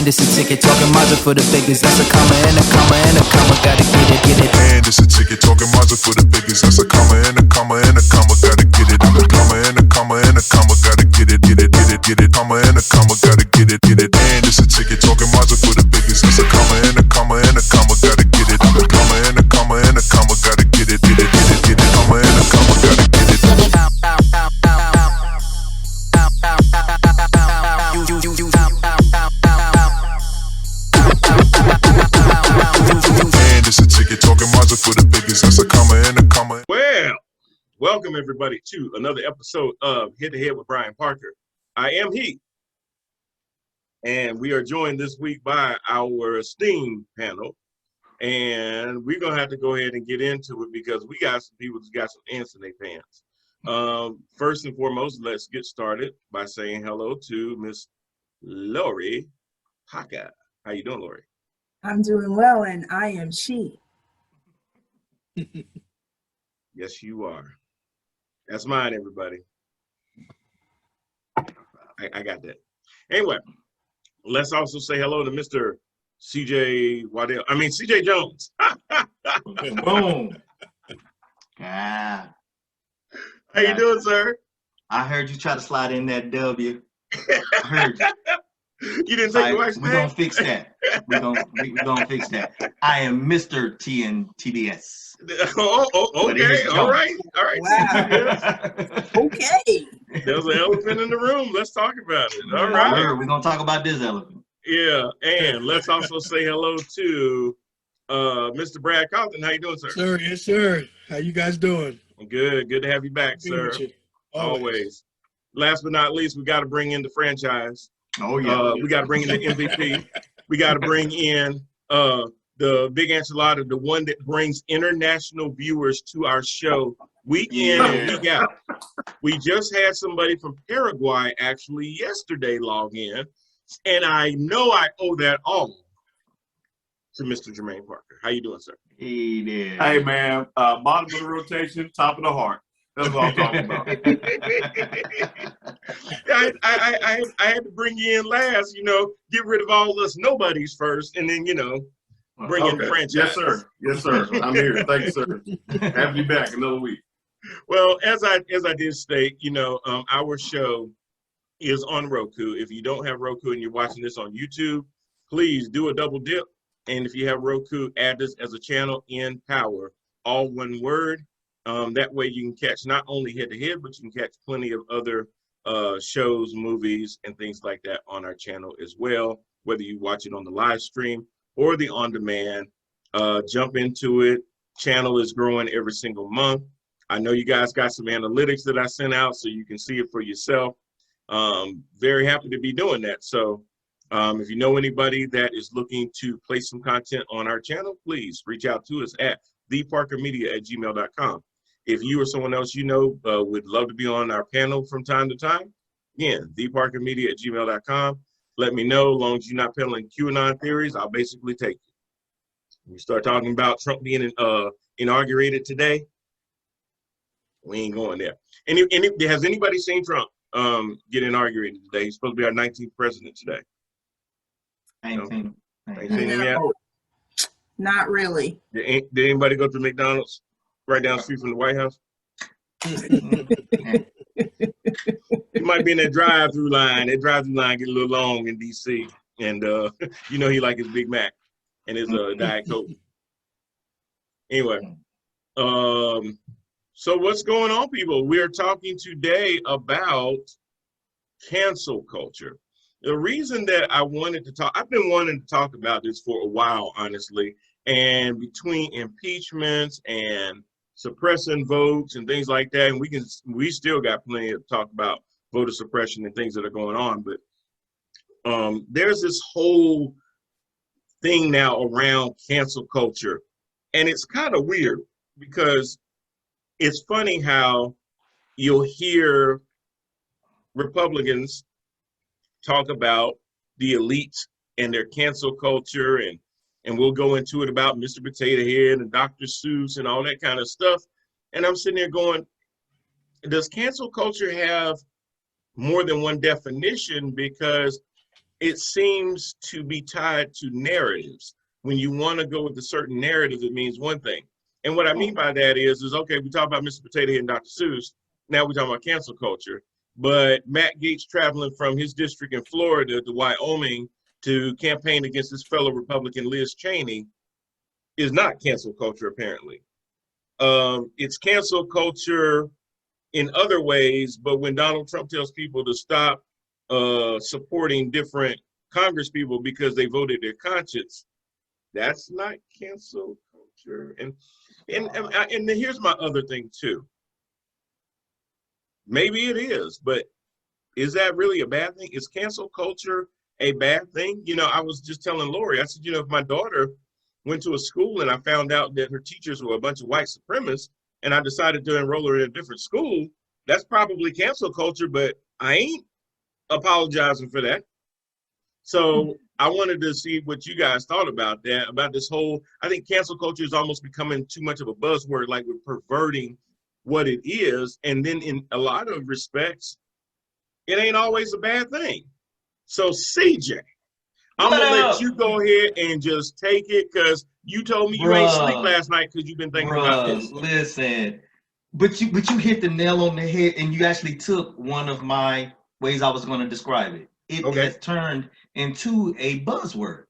it's a ticket, talking Mazda for the biggest. That's a comma and a comma and a comma, gotta get it, get it. And it's a ticket, talking Mazda for the biggest. That's a comma and a comma and a comma, gotta get it. I'm a comma and a comma and a comma, gotta get it, get it, get it, get it. Comma and a comma, gotta get it, get it. And it's a ticket, talking Mazda for the biggest. That's a comma and a comma and a comma, gotta get it. I'm a comma and a comma and a comma, gotta get it, get it, get it, get it. Comma and a comma, gotta get it. And it's a ticket, talking Mazda for the biggest. That's a comma and a comma. Well, welcome everybody to another episode of Head to Head with Brian Parker. I am he, and we are joined this week by our esteemed panel, and we're gonna have to go ahead and get into it because we got some people who's got some ants in their pants. First and foremost, let's get started by saying hello to Miss Lori Parker. How you doing, Lori? I'm doing well, and I am she. Yes, you are. That's mine, everybody. I got that. Anyway, let's also say hello to Mr. CJ Jones. Boom. How you doing, sir? I heard you try to slide in that W. I heard you. You didn't take your wife's name? We're going to fix that. We're gonna fix that. I am Mr. TNTBS. Okay. All right. Wow. Okay. There's an elephant in the room. Let's talk about it. All right. right. We're going to talk about this elephant. Yeah. And let's also say hello to Mr. Brad Compton. How you doing, sir? Sir, yes, sir. How you guys doing? Good. Good to have you back, sir. Always. Last but not least, we got to bring in the franchise. Oh, yeah. We got to bring in the MVP. We got to bring in the big enchilada, the one that brings international viewers to our show week in and week out. We just had somebody from Paraguay actually yesterday log in, and I know I owe that all to Mr. Jermaine Parker. How you doing, sir? He did. Hey, man, bottom of the rotation, top of the heart. That's what I'm talking about. I had to bring you in last, get rid of all us nobodies first, and then, bring in the franchise. Yes, sir. Yes, sir. I'm here. Thank you, sir. Have you back another week. Well, as I did state, our show is on Roku. If you don't have Roku and you're watching this on YouTube, please do a double dip. And if you have Roku, add this as a channel in Power, all one word. That way you can catch not only Head to Head, but you can catch plenty of other shows, movies, and things like that on our channel as well, whether you watch it on the live stream or the on-demand. Jump into it. Channel is growing every single month. I know you guys got some analytics that I sent out so you can see it for yourself. Very happy to be doing that. So if you know anybody that is looking to place some content on our channel, please reach out to us at theparkermedia@gmail.com. If you or someone else would love to be on our panel from time to time, again, theparkermedia@gmail.com. Let me know. As long as you're not peddling QAnon theories, I'll basically take you. You start talking about Trump being inaugurated today, we ain't going there. Has anybody seen Trump get inaugurated today? He's supposed to be our 19th president today. I ain't seen him yet? Not really. Did anybody go to McDonald's right down the street from the White House? He might be in that drive-through line. That drive-through line get a little long in D.C. And he like his Big Mac and his Diet Coke. Anyway, so what's going on, people? We are talking today about cancel culture. The reason that I wanted to talk, I've been wanting to talk about this for a while, honestly, and between impeachments and suppressing votes and things like that, and we still got plenty to talk about voter suppression and things that are going on, but there's this whole thing now around cancel culture, and it's kind of weird because it's funny how you'll hear Republicans talk about the elites and their cancel culture, and we'll go into it about Mr. Potato Head and Dr. Seuss and all that kind of stuff. And I'm sitting there going, does cancel culture have more than one definition? Because it seems to be tied to narratives. When you want to go with a certain narrative, it means one thing. And what I mean by that is okay, we talk about Mr. Potato Head and Dr. Seuss. Now we're talking about cancel culture. But Matt Gaetz traveling from his district in Florida to Wyoming to campaign against his fellow Republican Liz Cheney is not cancel culture, apparently. It's cancel culture in other ways, but when Donald Trump tells people to stop supporting different Congress people because they voted their conscience, that's not cancel culture. And here's my other thing too. Maybe it is, but is that really a bad thing? Is cancel culture a bad thing? You know, I was just telling Lori, I said, you know, if my daughter went to a school and I found out that her teachers were a bunch of white supremacists and I decided to enroll her in a different school, that's probably cancel culture, but I ain't apologizing for that. So I wanted to see what you guys thought about that, about this whole, I think cancel culture is almost becoming too much of a buzzword, like we're perverting what it is. And then in a lot of respects, it ain't always a bad thing. So CJ, I'm gonna let you go ahead and just take it, because you told me you ain't sleep last night because you've been thinking about this. Listen, but you hit the nail on the head, and you actually took one of my ways I was going to describe it. It has turned into a buzzword.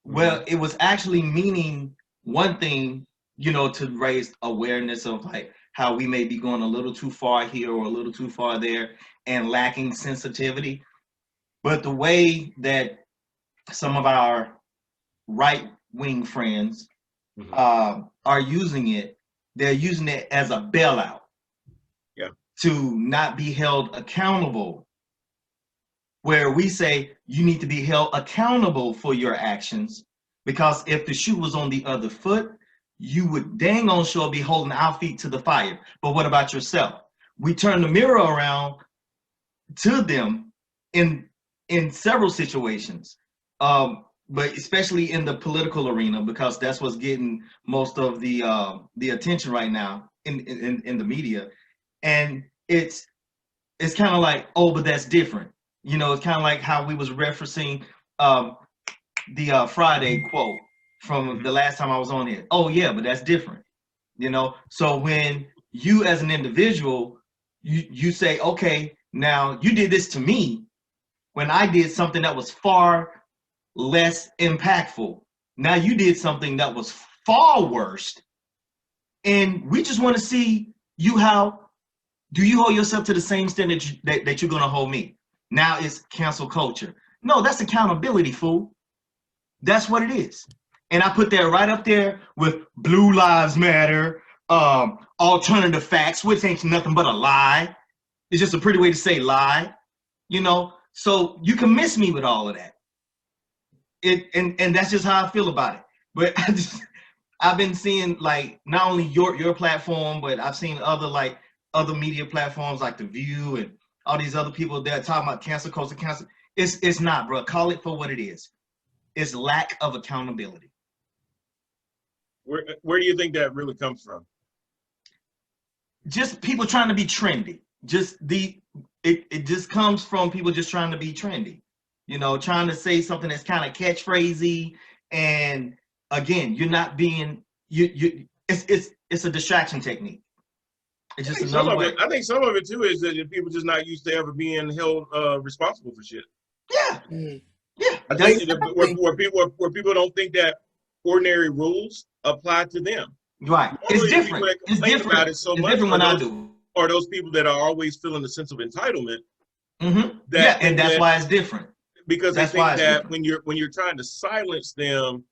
Well, it was actually meaning one thing, you know, to raise awareness of like how we may be going a little too far here or a little too far there and lacking sensitivity. But the way that some of our right-wing friends are using it, they're using it as a bailout to not be held accountable, where we say you need to be held accountable for your actions, because if the shoe was on the other foot, you would dang on sure be holding our feet to the fire. But what about yourself? We turn the mirror around to them in several situations, but especially in the political arena, because that's what's getting most of the attention right now in the media. And it's kind of like, oh, but that's different. You know, it's kind of like how we was referencing the Friday quote from the last time I was on it. Oh yeah, but that's different. You know, so when you as an individual, you say, okay, now you did this to me when I did something that was far less impactful. Now you did something that was far worse. And we just want to see you, how do you hold yourself to the same standard that you're going to hold me? Now it's cancel culture. No, that's accountability, fool. That's what it is. And I put that right up there with Blue Lives Matter, alternative facts, which ain't nothing but a lie. It's just a pretty way to say lie, you know? So you can miss me with all of that. And that's just how I feel about it. But I've been seeing, like, not only your platform, but I've seen other media platforms like The View and all these other people that are talking about cancel culture, cancel. It's not, bro. Call it for what it is. It's lack of accountability. Where do you think that really comes from? Just people trying to be trendy. It just comes from people just trying to be trendy. You know, trying to say something that's kind of catchphrasy, and again, you're not being it's a distraction technique. It's just another way. I think some of it too is that people just not used to ever being held responsible for shit. Yeah. Yeah. I think where people don't think that ordinary rules apply to them. Right. It's different. It's different. About it so it's much different when I do. Or those people that are always feeling a sense of entitlement. Mm-hmm. Yeah, and that's why it's different. Because they think that when you're trying to silence them,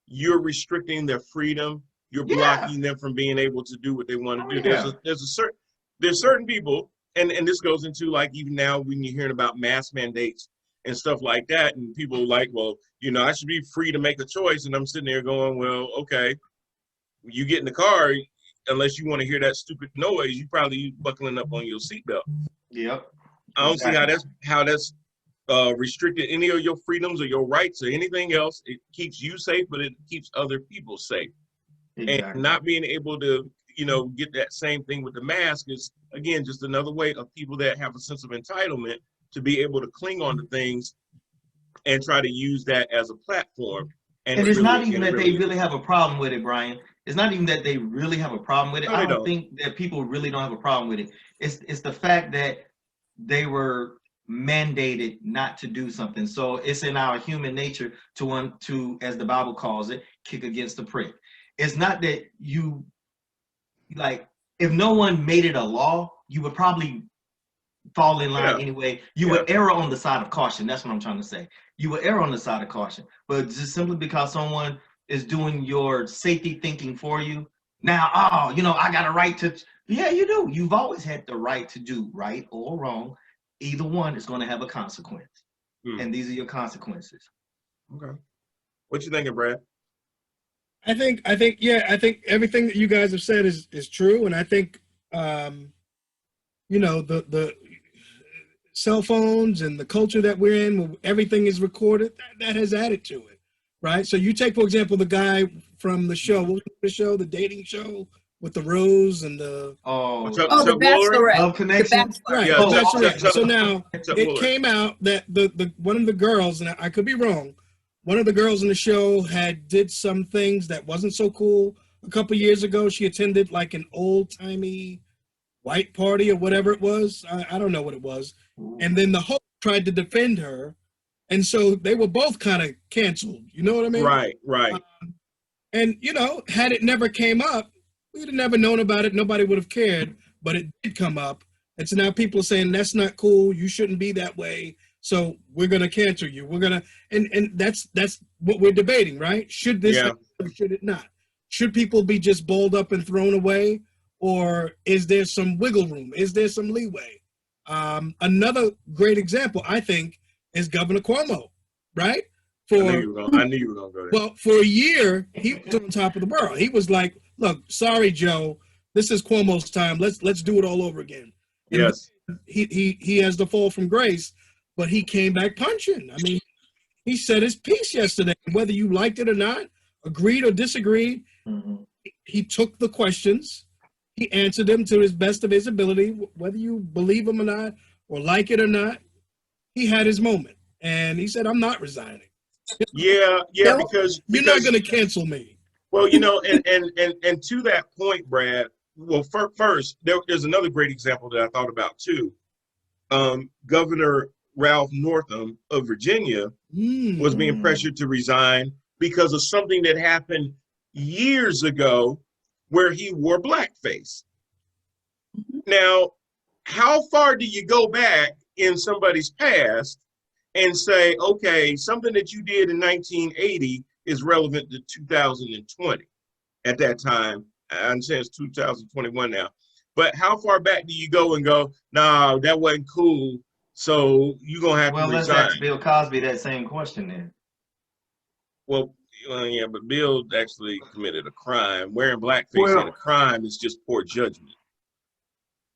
you're restricting their freedom. You're blocking them from being able to do what they want to do. Yeah. There's certain people, and this goes into, like, even now when you're hearing about mask mandates and stuff like that, and people like, well, you know, I should be free to make a choice, and I'm sitting there going, well, okay, you get in the car, unless you want to hear that stupid noise, you probably buckling up on your seatbelt. Yep. I don't see how that's restricted any of your freedoms or your rights or anything else. It keeps you safe, but it keeps other people safe. Exactly. And not being able to, you know, get that same thing with the mask is, again, just another way of people that have a sense of entitlement to be able to cling on to things and try to use that as a platform. And it's not even that they really have a problem with it, Brian. It's not even that they really have a problem with it. No, I they don't don't. think that people really don't have a problem with it. It's the fact that they were mandated not to do something. So it's in our human nature to want to, as the Bible calls it, kick against the prick. It's not that you, like, if no one made it a law, you would probably fall in line anyway. You would err on the side of caution. That's what I'm trying to say. You would err on the side of caution. But just simply because someone is doing your safety thinking for you, now, oh, you know, I got a right to, yeah, you do. You've always had the right to do right or wrong. Either one is going to have a consequence. And these are your consequences. Okay. What you thinking, Brad? I think everything that you guys have said is true. And I think, you know, the cell phones and the culture that we're in, where everything is recorded, that has added to it, right? So you take, for example, the guy from the show, what was the show, the dating show with the rose and the... The Bachelorette. Love Connection? Right, Yeah. the Bachelorette. So now Chuck it Woolery. came out that the one of the girls, and I could be wrong, one of the girls in the show did some things that wasn't so cool. A couple years ago, she attended like an old-timey white party or whatever it was. I don't know what it was. And then the host tried to defend her. And so they were both kind of canceled. You know what I mean? Right. And, you know, had it never came up, we'd have never known about it. Nobody would have cared. But it did come up. And so now people are saying, that's not cool. You shouldn't be that way. So we're going to cancel you. We're going to, and that's what we're debating, right? Should this happen or should it not? Should people be just balled up and thrown away? Or is there some wiggle room? Is there some leeway? Another great example, I think, is Governor Cuomo, right? I knew you were going to go there. Well, for a year, he was on top of the world. He was like, look, sorry, Joe, this is Cuomo's time. Let's do it all over again. And yes. He has the fall from grace, but he came back punching. I mean, he said his piece yesterday, whether you liked it or not, agreed or disagreed, he took the questions. He answered them to his best of his ability, whether you believe him or not, or like it or not. He had his moment, and he said, "I'm not resigning." Yeah, because you're not going to cancel me. Well, you know, and to that point, Brad. Well, first, there's another great example that I thought about too. Governor Ralph Northam of Virginia was being pressured to resign because of something that happened years ago, where he wore blackface. Now, how far do you go back in somebody's past and say, okay, something that you did in 1980 is relevant to 2020 at that time? I understand it's 2021 now, but how far back do you go and go, no, that wasn't cool, so you're going to have to resign? Well, let's ask Bill Cosby that same question then. Well, yeah, but Bill actually committed a crime. Wearing blackface in a crime is just poor judgment,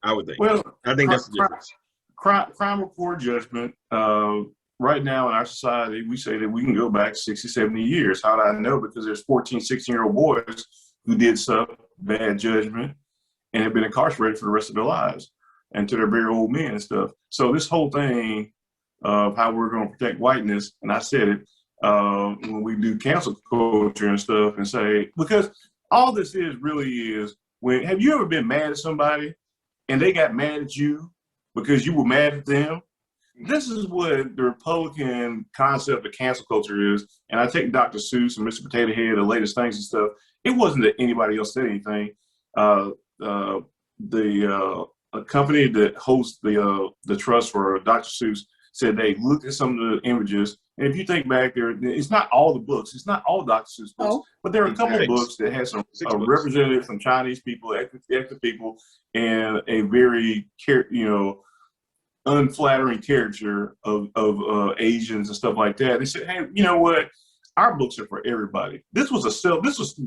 I would think. Well, I think that's the difference. Crime or poor judgment. Right now in our society, we say that we can go back 60, 70 years. How do I know? Because there's 14, 16-year-old boys who did some bad judgment and have been incarcerated for the rest of their lives and to their very old men and stuff. So this whole thing of how we're going to protect whiteness, and I said it, when we do cancel culture and stuff and say, because all this really is, have you ever been mad at somebody and they got mad at you because you were mad at them? This is what the Republican concept of cancel culture is. And I take Dr. Seuss and Mr. Potato Head, the latest things and stuff. It wasn't that anybody else said anything. A company that hosts the trust for Dr. Seuss said they looked at some of the images. And if you think back there, it's not all the books. It's not all Dr. Seuss books, but there are a couple of books that had some representatives from Chinese people, ethnic people, and a very, unflattering caricature of Asians and stuff like that. They said, hey, you know what? Our books are for everybody. This was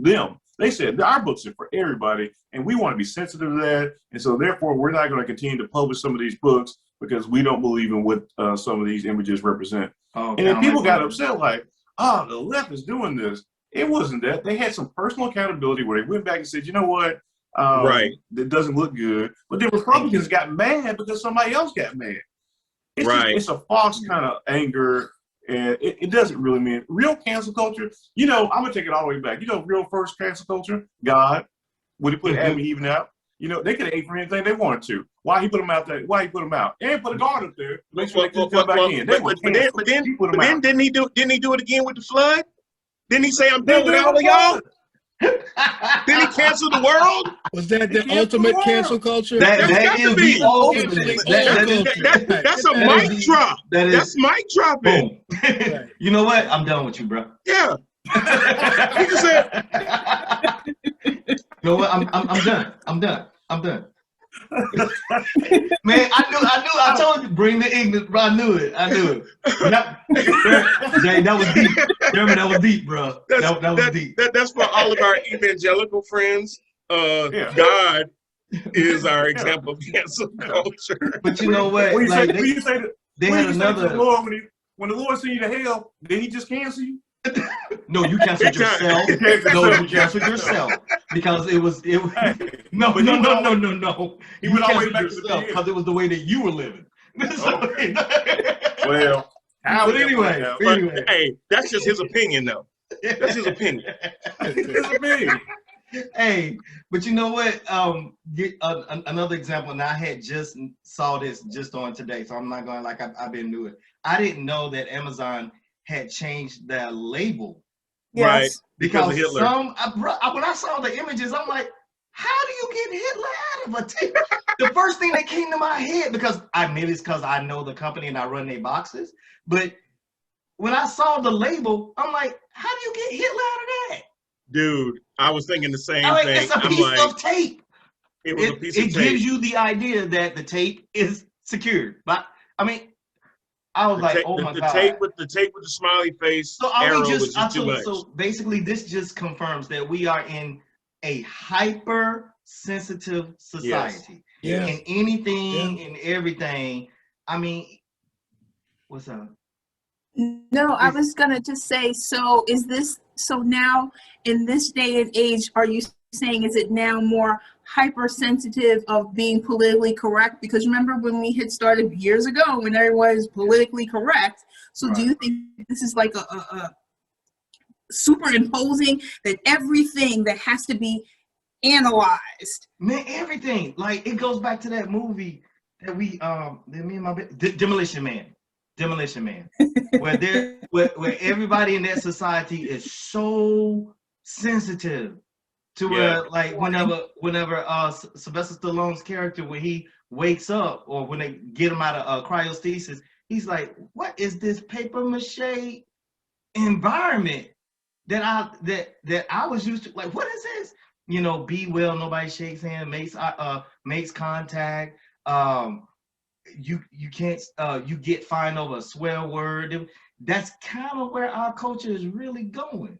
them. They said our books are for everybody, and we want to be sensitive to that. And so therefore, we're not going to continue to publish some of these books because we don't believe in what some of these images represent. And then people got upset like, the left is doing this. It wasn't that. They had some personal accountability where they went back and said, you know what? That doesn't look good. But the Republicans got mad because somebody else got mad. It's a false kind of anger. And it doesn't really mean real cancel culture. You know, I'm gonna take it all the way back. You know, real first cancel culture, God, when he put Adam and Eve out, you know, they could have ate for anything they wanted to. Why he put them out there? Why he put them out? And put a guard up there to make sure they couldn't come back in. But then didn't he do it again with the flood? Didn't he say I'm done with all of y'all? Did he cancel the world? Was that the ultimate cancel culture? That is the ultimate. That's a mic drop. That's mic dropping. Right. You know what? I'm done with you, bro. Yeah. He just said, you know what? I'm done. I'm done. I'm done. Man, I told you, bring the ignorance, bro. I knew it. Jay, that was deep. Jeremy, that was deep, bro. That was deep. That's for all of our evangelical friends. God is our example of cancel culture. But you know what? When Like, you say they had another. When the Lord sent you to hell, did he just cancel you? No, you canceled yourself. No, you canceled yourself because it was. No. He went all the way back to the because it was the way that you were living. Okay. Well, but anyway, hey, that's just his opinion, though. That's his opinion. Hey, but you know what? Another example, and I had just saw this just on today, so I'm not going like I've been doing it. I didn't know that Amazon had changed their label. Yes. Right. Because Hitler. When I saw the images, I'm like, how do you get Hitler out of a tape? The first thing that came to my head, because maybe it's because I know the company and I run their boxes, but when I saw the label, I'm like, how do you get Hitler out of that? Dude, I was thinking the same thing. It's a piece of tape. It was a piece of tape. It gives you the idea that the tape is secured. But I mean, I was like, oh my God. The tape with the smiley face. So so basically this just confirms that we are in a hypersensitive society. Yes. And anything and everything. I mean, what's up? No, I was gonna just say, so now in this day and age, are you saying is it now more hypersensitive of being politically correct? Because remember when we had started years ago when everyone was politically correct. So do you think this is like a superimposing that everything that has to be analyzed? Man, everything. Like it goes back to that movie that me and my Demolition Man. where everybody in that society is so sensitive to where like whenever Sylvester Stallone's character, when he wakes up or when they get him out of cryostasis, he's like, what is this paper mache environment that I was used to? Like, what is this? You know, be well, nobody shakes hands, makes contact. You can't you get fined over a swear word. That's kind of where our culture is really going.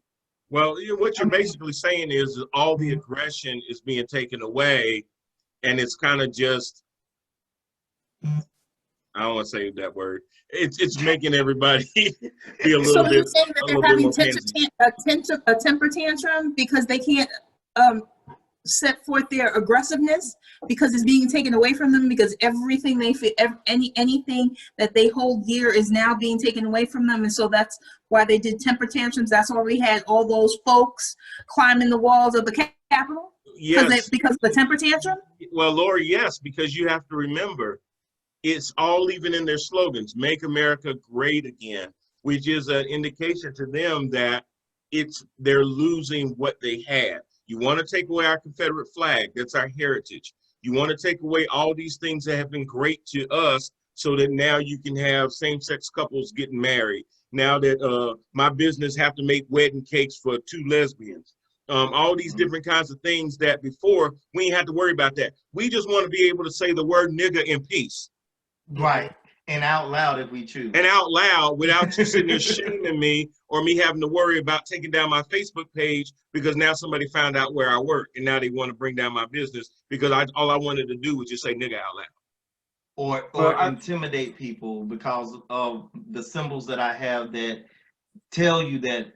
Well, what you're basically saying is all the aggression is being taken away, and it's kind of just, I don't want to say that word. It's making everybody be a little bit. So you're saying that they're having a temper tantrum because they can't set forth their aggressiveness because it's being taken away from them, because everything they feel, anything that they hold dear is now being taken away from them, and so that's why they did temper tantrums. That's why we had all those folks climbing the walls of the Capitol. Yes, because of the temper tantrum. Well, Lori, yes, because you have to remember, it's all even in their slogans: "Make America Great Again," which is an indication to them that they're losing what they had. You want to take away our Confederate flag, that's our heritage. You want to take away all these things that have been great to us so that now you can have same-sex couples getting married. Now that my business have to make wedding cakes for 2 lesbians. All these different kinds of things that before we ain't had to worry about that. We just want to be able to say the word nigga in peace. Right. And out loud if we choose. And out loud without you sitting there shaming me or me having to worry about taking down my Facebook page because now somebody found out where I work and now they want to bring down my business because all I wanted to do was just say nigga out loud. Or intimidate people because of the symbols that I have that tell you that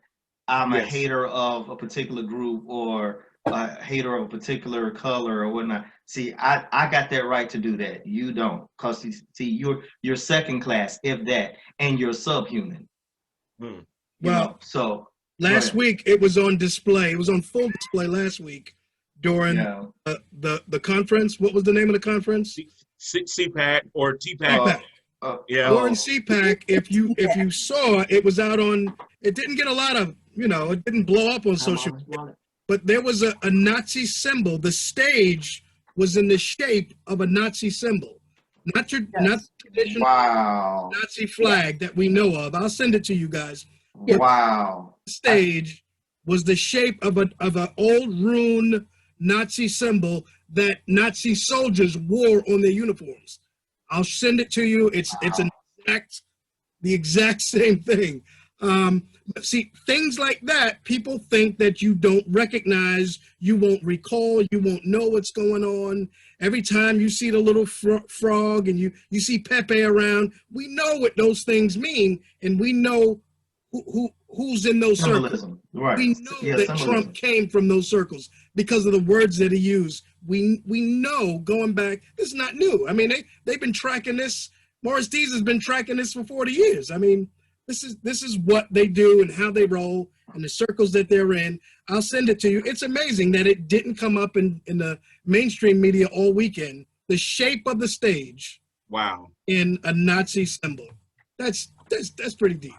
I'm a hater of a particular group or a hater of a particular color or whatnot. See, I got that right to do that. You don't, because see, you're second class, if that, and you're subhuman. You Well, know, so last ahead. week it was on display. It was on full display last week during yeah. the conference. What was the name of the conference? CPAC or TPAC. CPAC. Yeah. During CPAC, if you saw, it was out on. It didn't get a lot of, it didn't blow up on social media, but there was a Nazi symbol. The stage was in the shape of a Nazi symbol, not traditional Nazi flag that we know of. I'll send it to you guys. Wow. The stage was the shape of an old rune Nazi symbol that Nazi soldiers wore on their uniforms. I'll send it to you. It's the exact same thing. See, things like that, people think that you don't recognize, you won't recall, you won't know what's going on. Every time you see the little frog and you see Pepe around, we know what those things mean, and we know who's in those circles. Right. We know that Trump came from those circles because of the words that he used. We know, going back, this is not new. I mean, they've been tracking this. Morris Dees has been tracking this for 40 years. I mean, this is what they do and how they roll and the circles that they're in. I'll send it to you. It's amazing that it didn't come up in the mainstream media all weekend. The shape of the stage. Wow. In a Nazi symbol. That's pretty deep.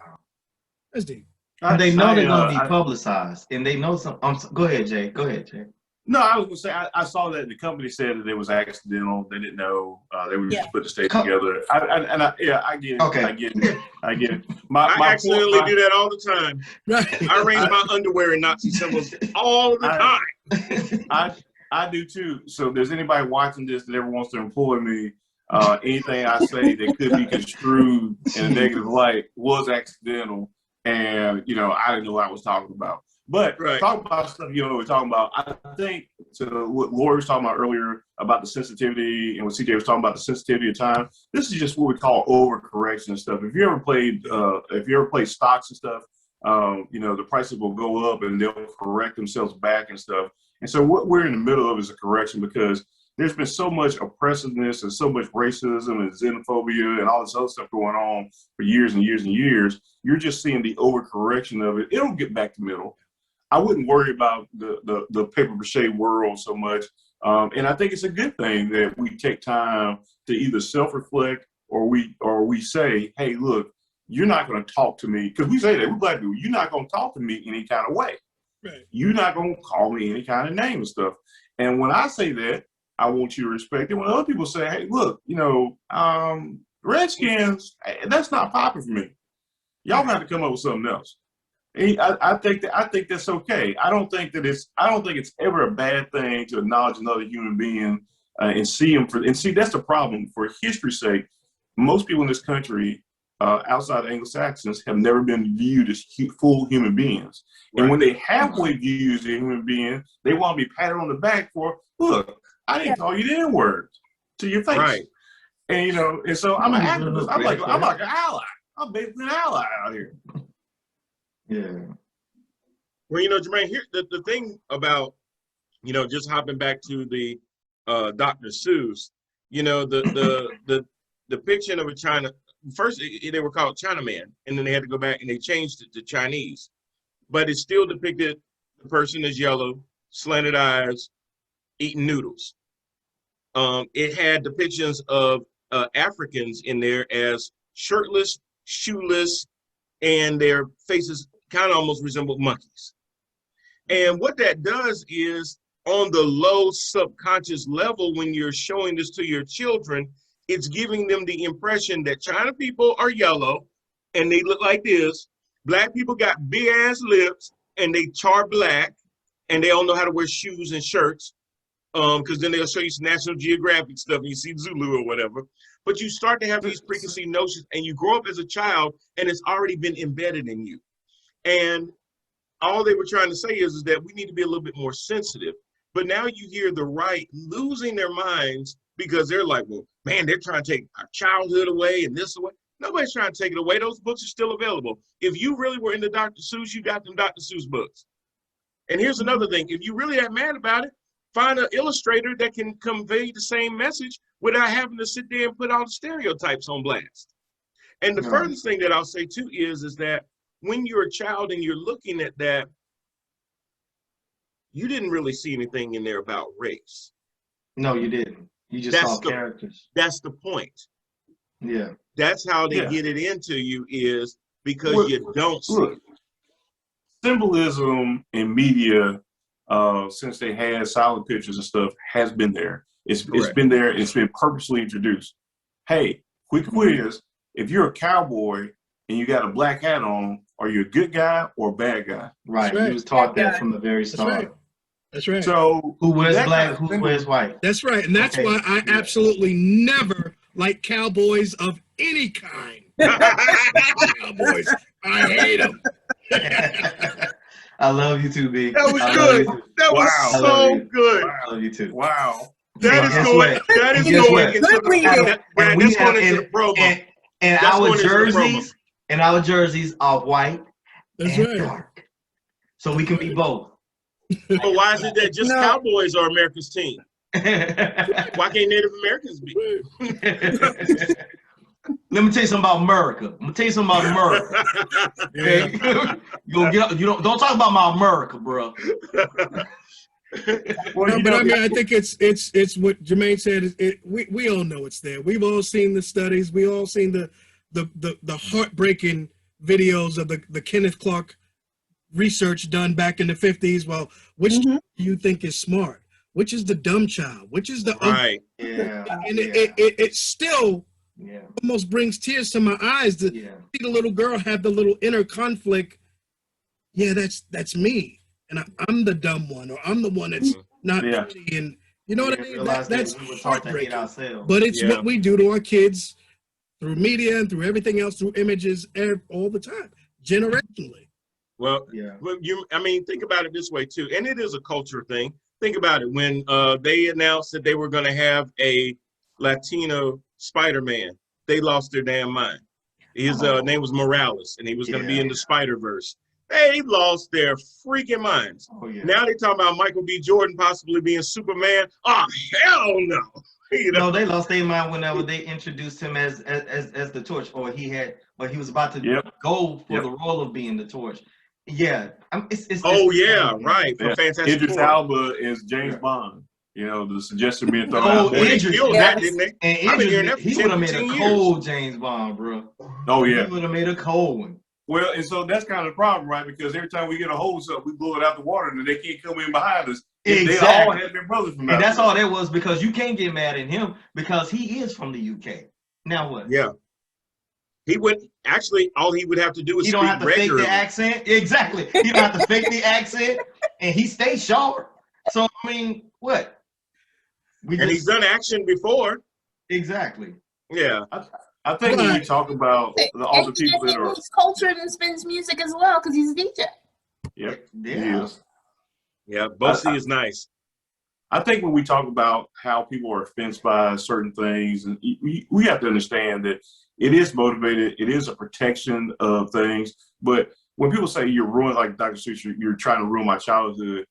That's deep. And they know they're going to be publicized, and they know some. Go ahead, Jay. Go ahead, Jay. No, I was going to say, I saw that the company said that it was accidental. They didn't know. They were just put the stage together. I get it. Okay. I get it. I accidentally do that all the time. Right. I arrange my underwear in Nazi symbols all the time. I do too. So if there's anybody watching this that ever wants to employ me, anything I say that could be construed in a negative light was accidental. And, I didn't know what I was talking about. But talk about stuff you don't know what we're talking about. I think to what Lori was talking about earlier about the sensitivity and what CJ was talking about the sensitivity of time, this is just what we call overcorrection and stuff. If you ever played stocks and stuff, the prices will go up and they'll correct themselves back and stuff. And so what we're in the middle of is a correction because there's been so much oppressiveness and so much racism and xenophobia and all this other stuff going on for years and years and years. You're just seeing the overcorrection of it. It'll get back to middle. I wouldn't worry about the paper mache world so much. And I think it's a good thing that we take time to either self-reflect or we say, hey, look, you're not going to talk to me. Because we say that, we're black people, you're not going to talk to me any kind of way. Right. You're not going to call me any kind of name and stuff. And when I say that, I want you to respect it. When other people say, hey, look, Redskins, that's not popular for me. Y'all have to come up with something else. I think that's okay. I don't think it's ever a bad thing to acknowledge another human being and see him see that's the problem. For history's sake, most people in this country, outside Anglo-Saxons, have never been viewed as full human beings. Right. And when they halfway view as a human being, they want to be patted on the back for, look, I didn't call you the N-word to your face. Right. And and so I'm an activist. I'm like an ally. I'm basically an ally out here. Yeah. Well, Jermaine, here the thing about, just hopping back to the Dr. Seuss, the depiction of a China, first they were called Chinaman, and then they had to go back and they changed it to Chinese. But it still depicted the person as yellow, slanted eyes, eating noodles. It had depictions of Africans in there as shirtless, shoeless, and their faces kind of almost resembled monkeys. And what that does is, on the low subconscious level, when you're showing this to your children, it's giving them the impression that China people are yellow and they look like this. Black people got big ass lips and they char black and they don't know how to wear shoes and shirts. Because then they'll show you some National Geographic stuff and you see Zulu or whatever. But you start to have these preconceived notions and you grow up as a child and it's already been embedded in you. And all they were trying to say is that we need to be a little bit more sensitive. But now you hear the right losing their minds because they're like, well, man, they're trying to take our childhood away and this away. Nobody's trying to take it away. Those books are still available. If you really were into Dr. Seuss, you got them Dr. Seuss books. And here's another thing. If you really that mad about it, find an illustrator that can convey the same message without having to sit there and put all the stereotypes on blast. And the furthest thing that I'll say too is that when you're a child and you're looking at that, you didn't really see anything in there about race. No, you didn't. You just saw characters. That's the point. Yeah. That's how they get it into you, is because you don't see it. Symbolism in media, since they had silent pictures and stuff, has been there. It's been there. It's been purposely introduced. Hey, quick quiz. If you're a cowboy and you got a black hat on, are you a good guy or a bad guy? Right. He was taught that from the very start. That's right. So who wears black, who wears white? That's right. And that's why I absolutely never like cowboys of any kind. Cowboys. I hate them. I love you too, B. That was good. That was so good. I love you too. Wow. That is going. That is going into the promo. That's going into the promo. And our jerseys are white and dark, so we can be both. But why is it that just Cowboys are America's team? Why can't Native Americans be? Let me tell you something about America. Okay? Don't talk about my America, bro. Well, but I mean, I think it's what Jermaine said. We all know it's there. We've all seen the studies. We all seen the heartbreaking videos of the Kenneth Clark research done back in the 50s. Well, which do you think is smart? Which is the dumb child? Which is the right? And it still almost brings tears to my eyes to see the little girl have the little inner conflict. Yeah, that's me, and I'm the dumb one, or I'm the one that's not pretty, and you know what I mean. That's heartbreaking. But it's what we do to our kids through media and through everything else, through images, all the time, generationally. Well, I mean, think about it this way too, and it is a culture thing. Think about it. When they announced that they were going to have a Latino Spider-Man, they lost their damn mind. His name was Morales, and he was going to be in the Spider-Verse. They lost their freaking minds. Now they're talking about Michael B. Jordan possibly being Superman. Oh, hell no. You know? No, they lost their mind whenever they introduced him as the Torch, or he was about to go for the role of being the Torch. Yeah, it's right. For Fantastic Idris Four. Elba is James Bond. You know, the suggestion being thrown out. Idris, that, didn't they? And I've been hearing that for he would have made a cold James Bond, bro. Oh yeah, he would have made a cold one. Well, and so that's kind of the problem, right? Because every time we get a hold of something, we blow it out the water, and they can't come in behind us. Exactly. They all had their brothers from. And that's all that was, because you can't get mad at him because he is from the UK. Now what? Yeah. He would actually, all he would have to do is he don't have to fake the accent. Exactly. He don't have to fake the accent, and he stays sharp. So I mean, what? He's done action before. Exactly. Yeah. I think when we talk about all the people that are, he's cultured and spins music as well because he's a DJ. Yep. Yeah. He is. Yeah. Bosie is nice. I think when we talk about how people are offended by certain things, and we have to understand that it is motivated. It is a protection of things. But when people say you're ruined, like Dr. Seuss, you're trying to ruin my childhood.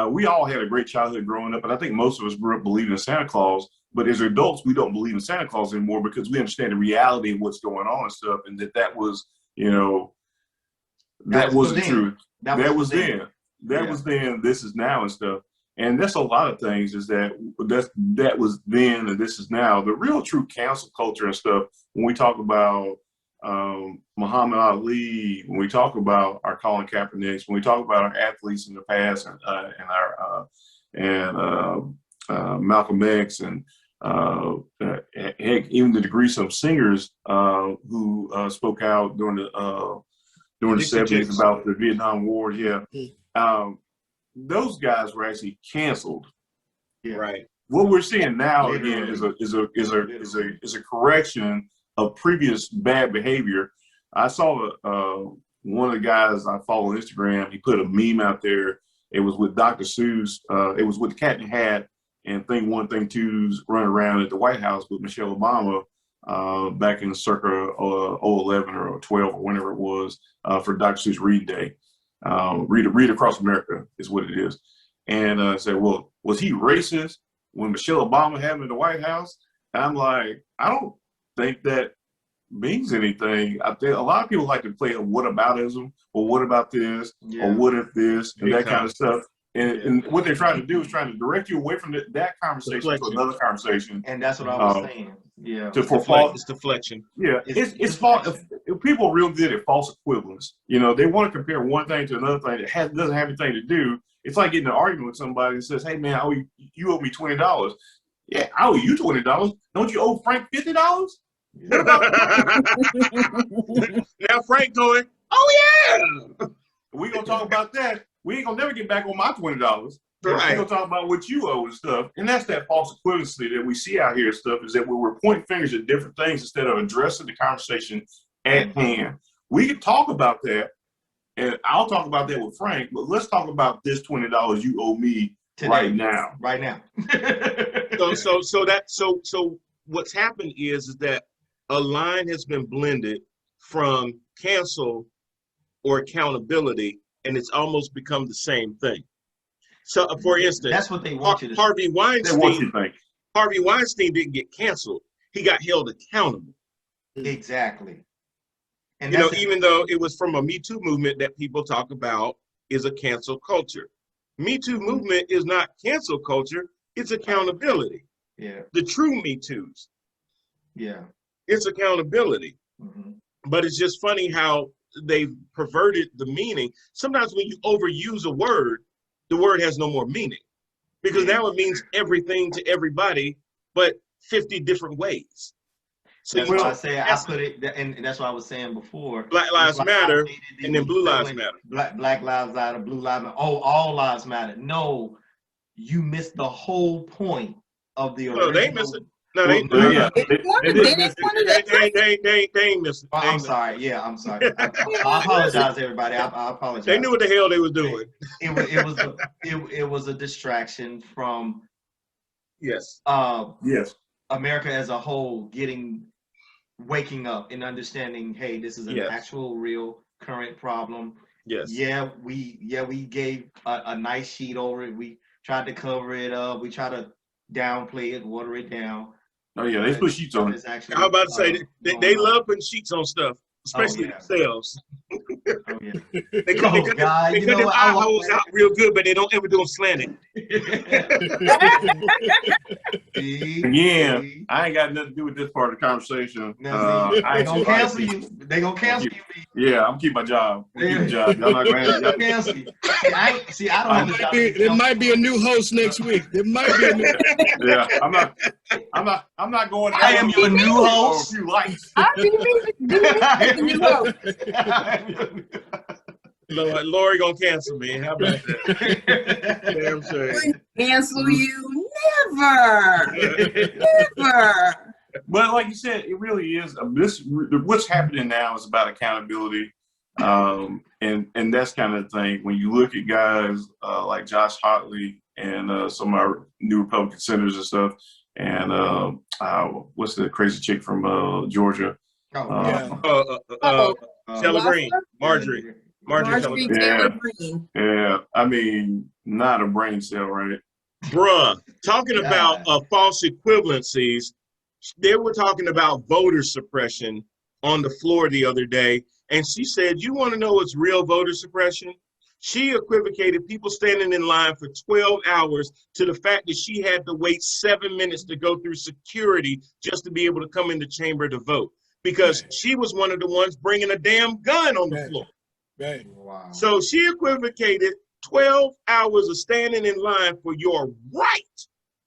We all had a great childhood growing up, and I think most of us grew up believing in Santa Claus. But as adults, we don't believe in Santa Claus anymore because we understand the reality of what's going on and stuff, and that was, you know, that wasn't true. That was then. That was then. This is now and stuff. And that's a lot of things. Is that was then and this is now. The real true cancel culture and stuff. When we talk about Muhammad Ali, when we talk about our Colin Kaepernicks, when we talk about our athletes in the past, and Malcolm X, and heck, even the degree some singers who spoke out during the 70s about the Vietnam War. Yeah. Those guys were actually canceled. Yeah. Right. What we're seeing now again is a correction of previous bad behavior. I saw one of the guys I follow on Instagram. He put a meme out there. It was with Dr. Seuss. It was with the Cat in the Hat and Thing 1, Thing 2's running around at the White House with Michelle Obama back in circa 2011 or 12 or whenever it was for Dr. Seuss Read Day. Read Across America is what it is. And said, well, was he racist when Michelle Obama had him in the White House? And I'm like, I don't think that means anything. I think a lot of people like to play a whataboutism, or what about this, or what if this, and that kind of stuff. And what they're trying to do is trying to direct you away from that conversation to another conversation. And that's what I was saying. Yeah. It's deflection. Yeah, it's false. If people are real good at false equivalence, you know, they want to compare one thing to another thing that doesn't have anything to do. It's like getting an argument with somebody that says, "Hey man, you owe me $20." Yeah, I owe you $20. Don't you owe Frank $50? What about now Frank going, oh yeah. We gonna talk about that. We ain't gonna never get back on my $20. Right. We're gonna talk about what you owe and stuff. And that's that false equivalency that we see out here and stuff, is that we're pointing fingers at different things instead of addressing the conversation at hand. We can talk about that, and I'll talk about that with Frank, but let's talk about this $20 you owe me today, right now. Right now. So what's happened is that a line has been blended from cancel or accountability, and it's almost become the same thing. So, for instance, that's what they want you to Harvey Weinstein. They want you to think. Harvey Weinstein didn't get canceled; he got held accountable. Exactly. And you know, even though it was from a Me Too movement that people talk about is a cancel culture. Me Too movement is not cancel culture; it's accountability. Yeah. The true Me Too's. Yeah. It's accountability. Mm-hmm. But it's just funny how they've perverted the meaning. Sometimes when you overuse a word, the word has no more meaning, because now it means everything to everybody, but 50 different ways. So that's why I say I put it, and that's what I was saying before. Black Lives Matter, and then Blue Lives Matter. Black Lives Matter, Blue Lives Matter. Oh, all lives matter. No, you missed the whole point of the original. No, they missed it. No, they ain't missing. I'm sorry. Yeah, I'm sorry. I apologize, everybody. I apologize. They knew what the hell they was doing. It was a distraction from yes, America as a whole waking up and understanding. Hey, this is an actual, real, current problem. Yes. Yeah, we gave a nice sheet over it. We tried to cover it up. We tried to downplay it, water it down. Oh yeah, they put sheets on it. I was about to say they love putting sheets on stuff, especially themselves. Oh yeah. They cut their eye holes out real good, but they don't ever do them slanted. Again, I ain't got nothing to do with this part of the conversation. I ain't gonna cancel you. They gonna cancel you. Yeah, I'm keeping my job. I'm job. Y'all not gonna cancel you. I don't have a job. There might be a new host next week. There might be a new. Yeah, I'm not going. I am your new host. A few lights. I'll be the new host. Lori gonna cancel me. How about that? Damn shame. Cancel you? Never. But like you said, it really is. What's happening now is about accountability, and that's kind of the thing. When you look at guys like Josh Hawley and some of our new Republican senators and stuff, and what's the crazy chick from Georgia? Taylor Greene, Marjorie Taylor Greene. Yeah, I mean, not a brain cell, right? Bruh, talking about false equivalencies, they were talking about voter suppression on the floor the other day, and she said, you want to know what's real voter suppression? She equivocated people standing in line for 12 hours to the fact that she had to wait 7 minutes to go through security just to be able to come in the chamber to vote, because she was one of the ones bringing a damn gun on the floor. Right. Wow. So she equivocated 12 hours of standing in line for your right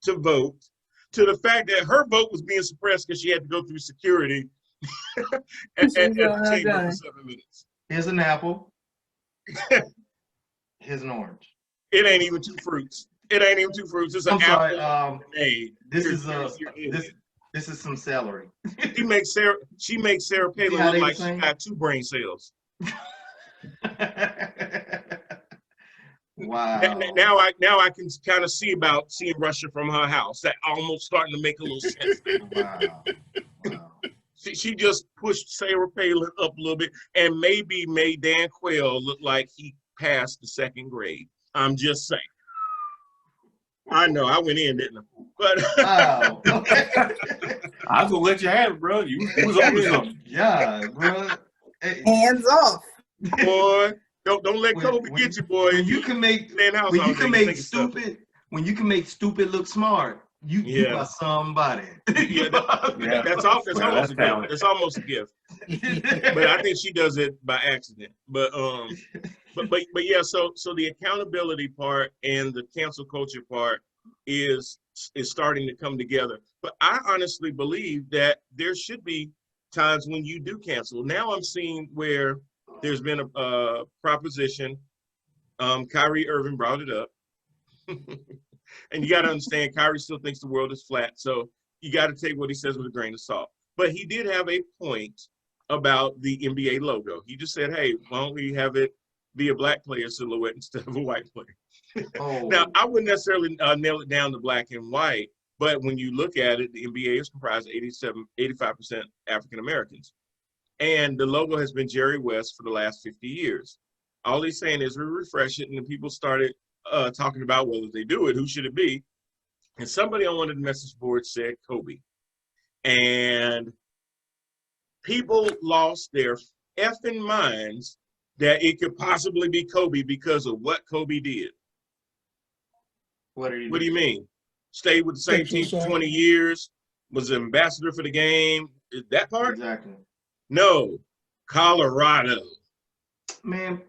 to vote to the fact that her vote was being suppressed because she had to go through security at the chamber for 7 minutes. Here's an apple. Here's an orange. It ain't even two fruits. It's an apple. This is some celery. She makes Sarah Palin look like she got 2 brain cells. Wow. Now I can kind of see about seeing Russia from her house. That almost starting to make a little sense. Wow. She just pushed Sarah Palin up a little bit and maybe made Dan Quayle look like he passed the 2nd grade. I'm just saying. I know, I went in, didn't I? But Wow. Okay. I was gonna let you have it, bro. You was on to something. Yeah, bro. Hey, Hands off. boy, don't let Kobe when- get you, boy. when you can make Stay in the house when all you day, can think make of stuff. stupid look smart, you Yeah. are somebody. Yeah, Yeah. That's almost that's a gift. talent. That's almost a gift. But I think she does it by accident. But yeah. So the accountability part and the cancel culture part is starting to come together. But I honestly believe that there should be times when you do cancel. Now I'm seeing where there's been a proposition. Kyrie Irving brought it up. And you got to understand, Kyrie still thinks the world is flat. So you got to take what he says with a grain of salt. But he did have a point about the NBA logo. He just said, hey, why don't we have it be a black player silhouette instead of a white player? Oh. Now, I wouldn't necessarily nail it down to black and white, but when you look at it, the NBA is comprised of 85% African Americans. And the logo has been Jerry West for the last 50 years. All he's saying is we refresh it, and then people started talking about, well, if they do it, who should it be? And somebody on one of the message boards said Kobe. And people lost their effing minds that it could possibly be Kobe because of what Kobe did. What do you mean? Stayed with the same team for 20 years, was an ambassador for the game. Is that part? Exactly. No. Colorado. Man,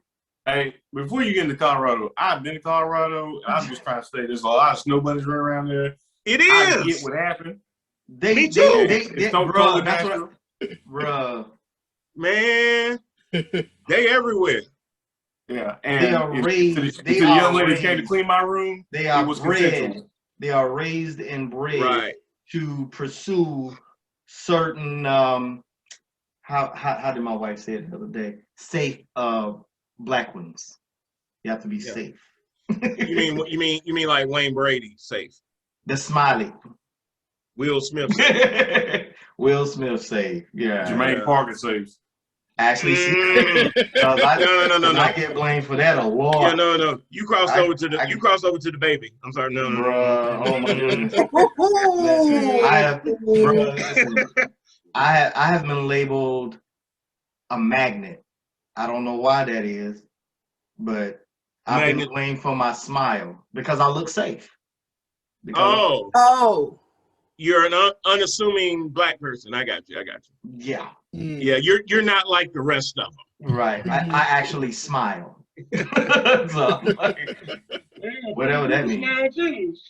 Hey, before you get into Colorado, I've been to Colorado. I'm just trying to say there's a lot of snow bunnies running around there. It I is. get what happened. Me too. It's Stone bro, Cold that's Nashville. Bruh, Man, they everywhere. Yeah, and They are raised- to they the are young lady that came to raised- clean my room. they it are was bred. consensual. They are raised and bred Right. to pursue certain how did my wife say it the other day? Safe black ones. You have to be Yeah. safe. You mean like Wayne Brady safe? The smiley. Will Smith safe. Will Smith safe. Yeah. Jermaine Yeah. Parker says. Actually, Mm. no. No. I get blamed for that a lot. Yeah, no. You crossed I- over to the I- you crossed over to the baby. I'm sorry, no. Bruh, oh my goodness. Ooh. Listen, I have been labeled a magnet. I don't know why that is, but I've been Magnet. blamed for my smile because I look safe. Because Oh, Oh. you're an unassuming black person. I got you. yeah, Mm. Yeah, you're not like the rest of them. right. I actually smile. So, like, whatever that means.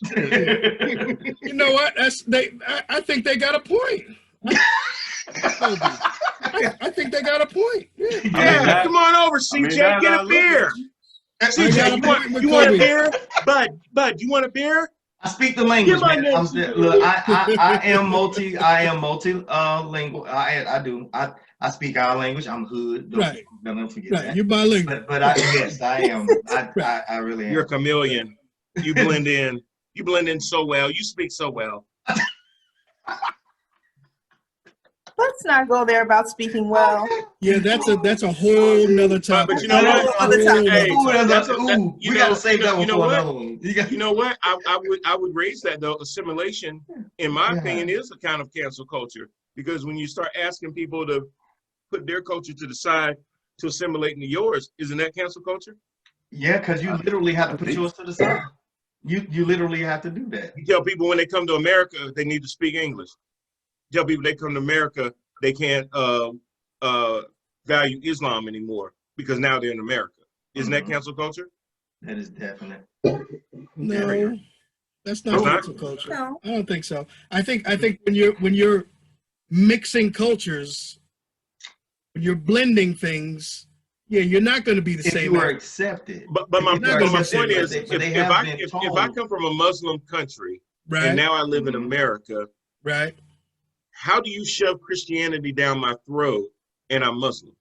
You know what? I think they got a point. I think they got a point. Yeah. Yeah, that- come on over, I mean, CJ. that Get I a look beer. at you. CJ, got a you point with want a Kobe. beer? Bud, you want a beer? I speak the language, Get my man. name. Look, I am multilingual. I do. I speak our language. I'm hood. Don't forget Right. that. You're bilingual. But yes, I am. I really am. You're a chameleon. You blend in. You blend in so well. You speak so well. Let's not go there about speaking well. Yeah, that's a whole nother topic. But you know what? Other time. Hey, We gotta save that one you know for what? another one. You know what? I would raise that though. Assimilation, in my opinion, is a kind of cancel culture because when you start asking people to put their culture to the side to assimilate into yours, isn't that cancel culture? Yeah, because you literally have to put yours to the side. You literally have to do that. You tell people when they come to America they need to speak English. Tell people they come to America they can't value Islam anymore because now they're in America. Isn't that cancel culture? That is definite. No, that's not Okay. cancel culture. No. I don't think so. I think when you're mixing cultures, when you're blending things, yeah, you're not going to be the If same. you are accepted. But my You're not gonna point say is, that, but they if have I been if told- I come from a Muslim country right, and now I live in America, right. how do you shove Christianity down my throat and I'm Muslim?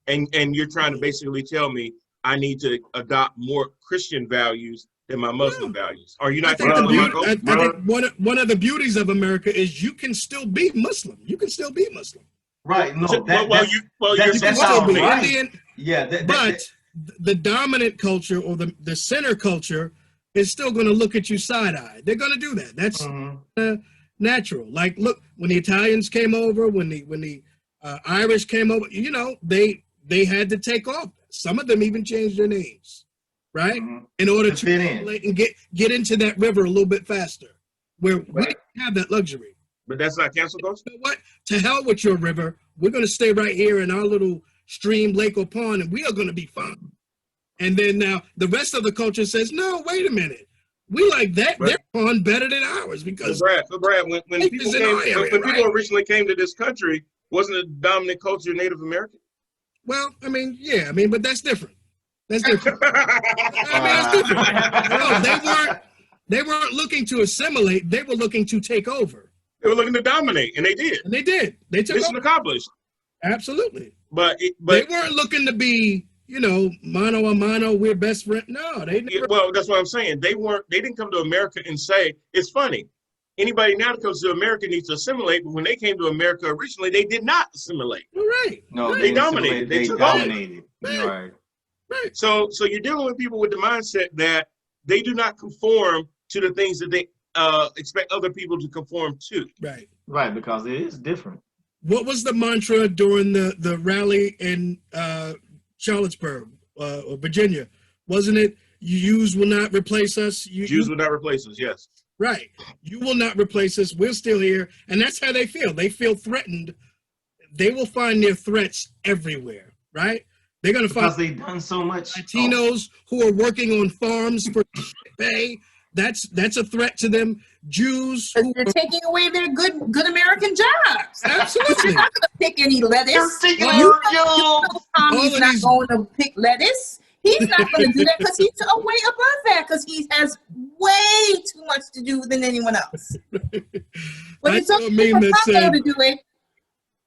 And you're trying to basically tell me I need to adopt more Christian values than my Muslim values. Are you I not think, telling my I think one of the beauties of America is you can still be Muslim. You can still be Muslim. Right. No, you're that's still all be right. Indian, Yeah. but the dominant culture or the center culture is still going to look at you side-eye. They're going to do that. That's natural. Like, look, when the Italians came over, when the Irish came over, you know, they had to take off. Some of them even changed their names, right, in order to and get into that river a little bit faster, where we didn't have that luxury. But that's not cancel culture. You know what? To hell with your river. We're going to stay right here in our little stream, lake, or pond, and we are going to be fine. And then now the rest of the culture says, no, wait a minute. We like that their pond better than ours because Brad, when people originally came to this country, wasn't the dominant culture Native American? Well, I mean, yeah, I mean, but that's different. That's different. That's different. No, they weren't looking to assimilate. They were looking to take over. They were looking to dominate, and they did. And they did. They took Mission accomplished. Absolutely. But they weren't looking to be, you know, mano a mano, we're best friends. No, they never. Well, that's what I'm saying. They didn't come to America and say, it's funny. Anybody now that comes to America needs to assimilate, but when they came to America originally, they did not assimilate. Right. No, they dominated. They dominated. Right. Right. So you're dealing with people with the mindset that they do not conform to the things that they expect other people to conform to. Right. Right, because it is different. What was the mantra during the rally in Charlottesburg, Virginia? Wasn't it, Jews will not replace us? Jews will not replace us, yes. Right. You will not replace us. We're still here. And that's how they feel. They feel threatened. They will find their threats everywhere, right? They're going to find, because they've done so much. Latinos who are working on farms for pay. That's a threat to them. Jews who they're taking away their good American jobs. Absolutely. You're not going to pick any lettuce. They're taking Tommy's not going to pick lettuce. He's not going to do that because he's way above that because he has way too much to do than anyone else. But it's okay for Pablo to do it.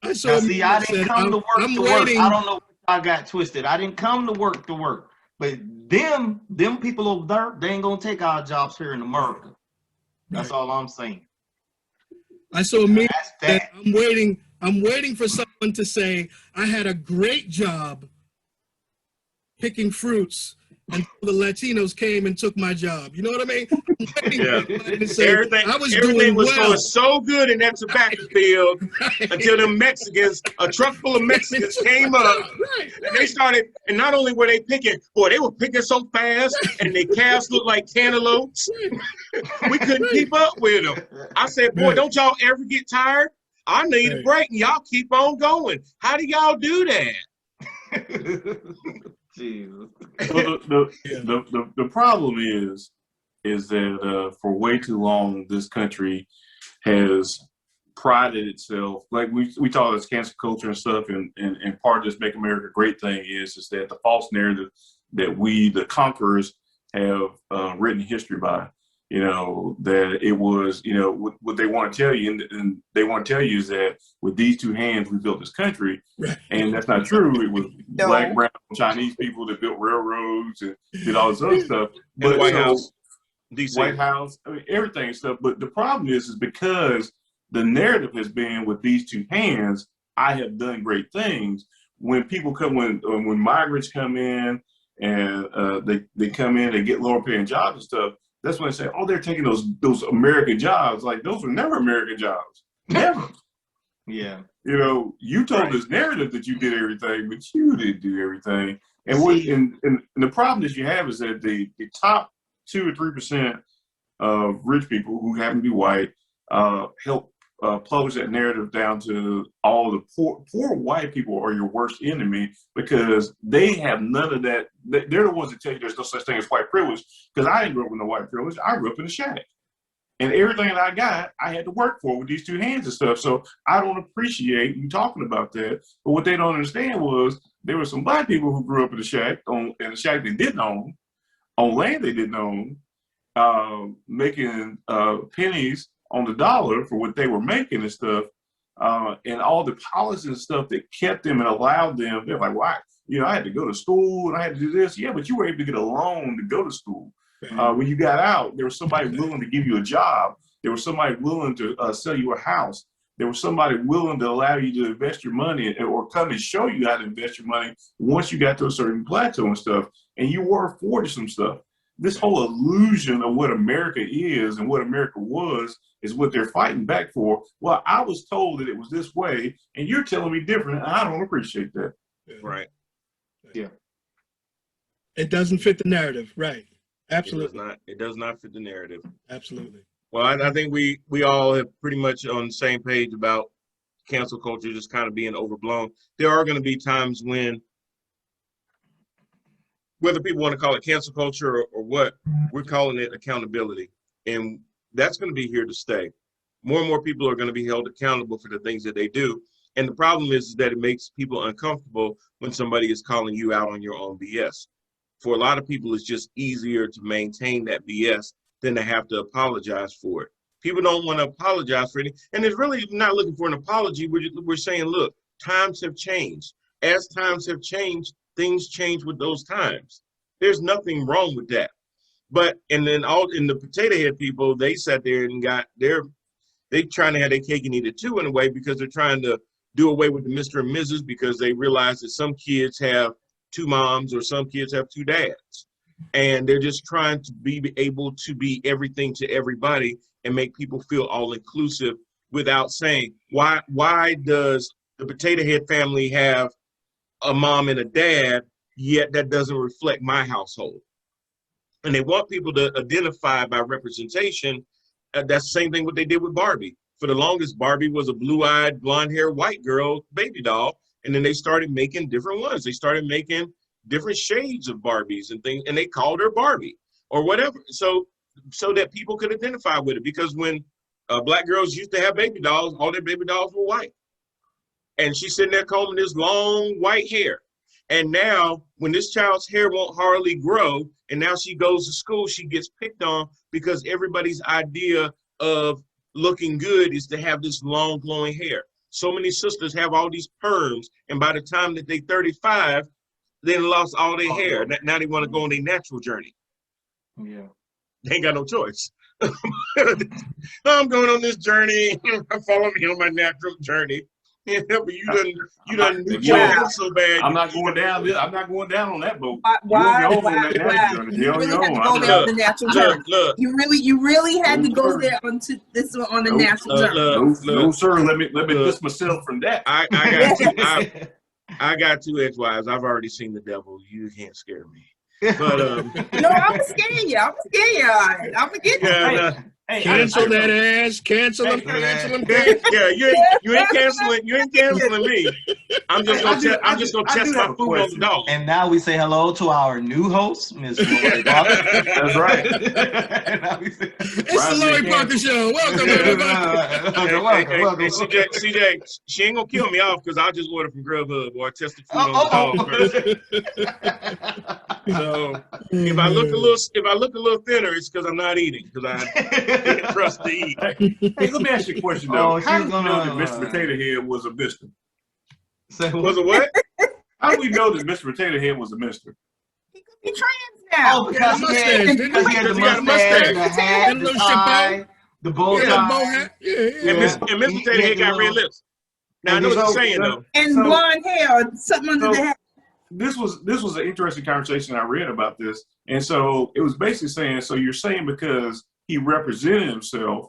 I didn't come to work to work. I don't know if I got twisted. I didn't come to work to work. But them people over there, they ain't gonna take our jobs here in America. That's all I'm saying. I saw a meme that I'm waiting for someone to say, I had a great job picking fruits until the Latinos came and took my job. You know what I mean? Everything was going so good in that tobacco field until the Mexicans, a truck full of Mexicans came up and they started, and not only were they picking, boy, they were picking so fast and their calves looked like cantaloupes. We couldn't keep up with them. I said, boy, don't y'all ever get tired? I need a break and y'all keep on going. How do y'all do that? Jesus. Well, the problem is that for way too long this country has prided itself, like we talk about cancel culture and stuff, and part of this Make America Great thing is that the false narrative that we, the conquerors, have written history by. You know, that it was, you know, what they want to tell you, and they want to tell you is that with these two hands we built this country, and that's not true. It was black, brown, Chinese people that built railroads and did all this other stuff. But the White House, DC. White House, I mean, everything and stuff. But the problem is because the narrative has been with these two hands, I have done great things. When people come, when migrants come in and they come in, they get lower paying jobs and stuff. That's when they say, oh, they're taking those American jobs. Like, those were never American jobs. Never. Yeah. You know, you told this narrative that you did everything, but you didn't do everything. And and the problem that you have is that the top 2 or 3% of rich people who happen to be white help publish that narrative down to all the poor white people are your worst enemy because they have none of that. They're the ones that tell you there's no such thing as white privilege, because I didn't grow up with no white privilege. I grew up in a shack. And everything that I got, I had to work for with these two hands and stuff. So I don't appreciate you talking about that. But what they don't understand was there were some black people who grew up in a shack, in a shack they didn't own, on land they didn't own, making pennies on the dollar for what they were making and stuff, and all the policies and stuff that kept them and allowed them. They're like, well, I had to go to school and I had to do this. Yeah, but you were able to get a loan to go to school. When you got out, there was somebody willing to give you a job. There was somebody willing to sell you a house. There was somebody willing to allow you to invest your money or come and show you how to invest your money once you got to a certain plateau and stuff. And you were afforded some stuff. this whole illusion of what America is and what America was is what they're fighting back for. Well, I was told that it was this way, and you're telling me different, and I don't appreciate that. Right. Yeah. It doesn't fit the narrative, right? Absolutely. It does not fit the narrative. Absolutely. Well, I think we all have pretty much on the same page about cancel culture just kind of being overblown. There are going to be times when, whether people want to call it cancel culture or what, we're calling it accountability. And that's going to be here to stay. More and more people are going to be held accountable for the things that they do. And the problem is that it makes people uncomfortable when somebody is calling you out on your own BS. For a lot of people, it's just easier to maintain that BS than to have to apologize for it. People don't want to apologize for it. And it's really not looking for an apology. We're saying, look, times have changed. As times have changed, things change with those times. There's nothing wrong with that. But, and then all in the potato head people, they sat there and they trying to have their cake and eat it too in a way, because they're trying to do away with the Mr. and Mrs. because they realize that some kids have 2 moms or some kids have 2 dads. And they're just trying to be able to be everything to everybody and make people feel all inclusive without saying, why does the potato head family have a mom and a dad, yet that doesn't reflect my household? And they want people to identify by representation. That's the same thing what they did with Barbie. For the longest, Barbie was a blue-eyed, blonde-haired white girl baby doll. And then they started making different ones. They started making different shades of Barbies and things, and they called her Barbie or whatever. So that people could identify with it. Because when black girls used to have baby dolls, all their baby dolls were white. And she's sitting there combing this long white hair. And now when this child's hair won't hardly grow, and now she goes to school, she gets picked on because everybody's idea of looking good is to have this long glowing hair. So many sisters have all these perms, and by the time that they 35, they lost all their hair. Now they want to go on their natural journey. Yeah. They ain't got no choice. I'm going on this journey. Follow me on my natural journey. Yeah, but you done so bad. I'm not going down. I'm not going down on that boat. Why? You really had to go there on the natural journey. You really had to go there onto this one on the natural journey. No, sir. Let me distance myself from that. I got 2 ex-wives. I've already seen the devil. You can't scare me. But no, I'm gonna scare you. I'm gonna scare you. All right. I'm gonna get you. Hey, cancel that ass. Cancel him. Cancel him. Yeah, you ain't canceling. You ain't canceling me. I'm just gonna test my food on the dog. And now we say hello to our new host, Miss Lori Parker. That's right. It's the Lori Parker Show. Welcome, everybody. Welcome. CJ, she ain't gonna kill me off because I'll just order from Grubhub or test the food on the dog first. So if I look a little thinner, it's because I'm not eating, because I didn't trust to eat. Hey, let me ask you a question though. How do we know that Mr. Potato Head was a mister? Was it what? How do we know that Mr. Potato Head was a mister? He could be trans now. Oh, because he had the mustache, the hat, the tie, the bow tie. And Mr. Potato Head got red lips. Now I know what you're saying though. And blonde hair or something under the hat. This was an interesting conversation I read about this. And so it was basically saying, so you're saying because he represented himself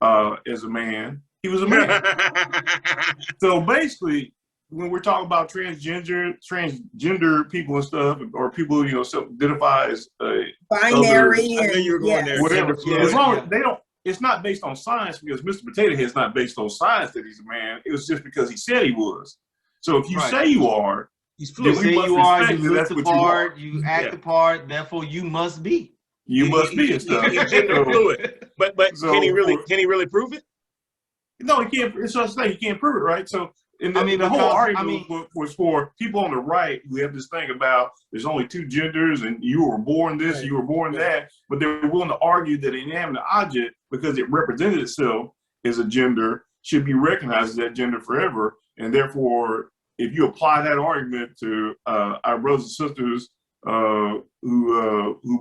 as a man, he was a man. So basically, when we're talking about transgender people and stuff, or people who self-identify as binary, I knew you were going there. Whatever. As long as they don't, it's not based on science, because Mr. Potato Head is not based on science that he's a man. It was just because he said he was. So if you say you are, you say you are, you look the part, you act the part, therefore you must be. You must be and stuff. He's gender fluid. But so, can he really prove it? No, he can't. It's just he can't prove it, right? So the whole argument was for people on the right who have this thing about there's only 2 genders and you were born this, you were born that, but they're willing to argue that an inanimate object, because it represented itself as a gender, should be recognized as that gender forever. And therefore, if you apply that argument to our brothers and sisters who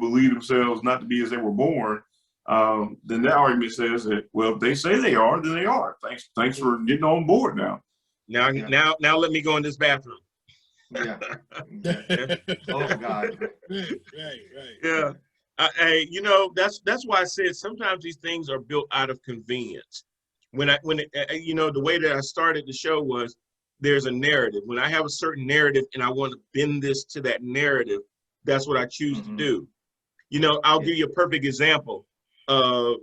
believe themselves not to be as they were born, then that argument says that, well, if they say they are, then they are. Thanks for getting on board now. Now let me go in this bathroom. Yeah. Oh God. Right. Yeah. You know, that's why I said sometimes these things are built out of convenience. You know, the way that I started the show was there's a narrative. When I have a certain narrative and I want to bend this to that narrative, that's what I choose to do. You know, I'll give you a perfect example. One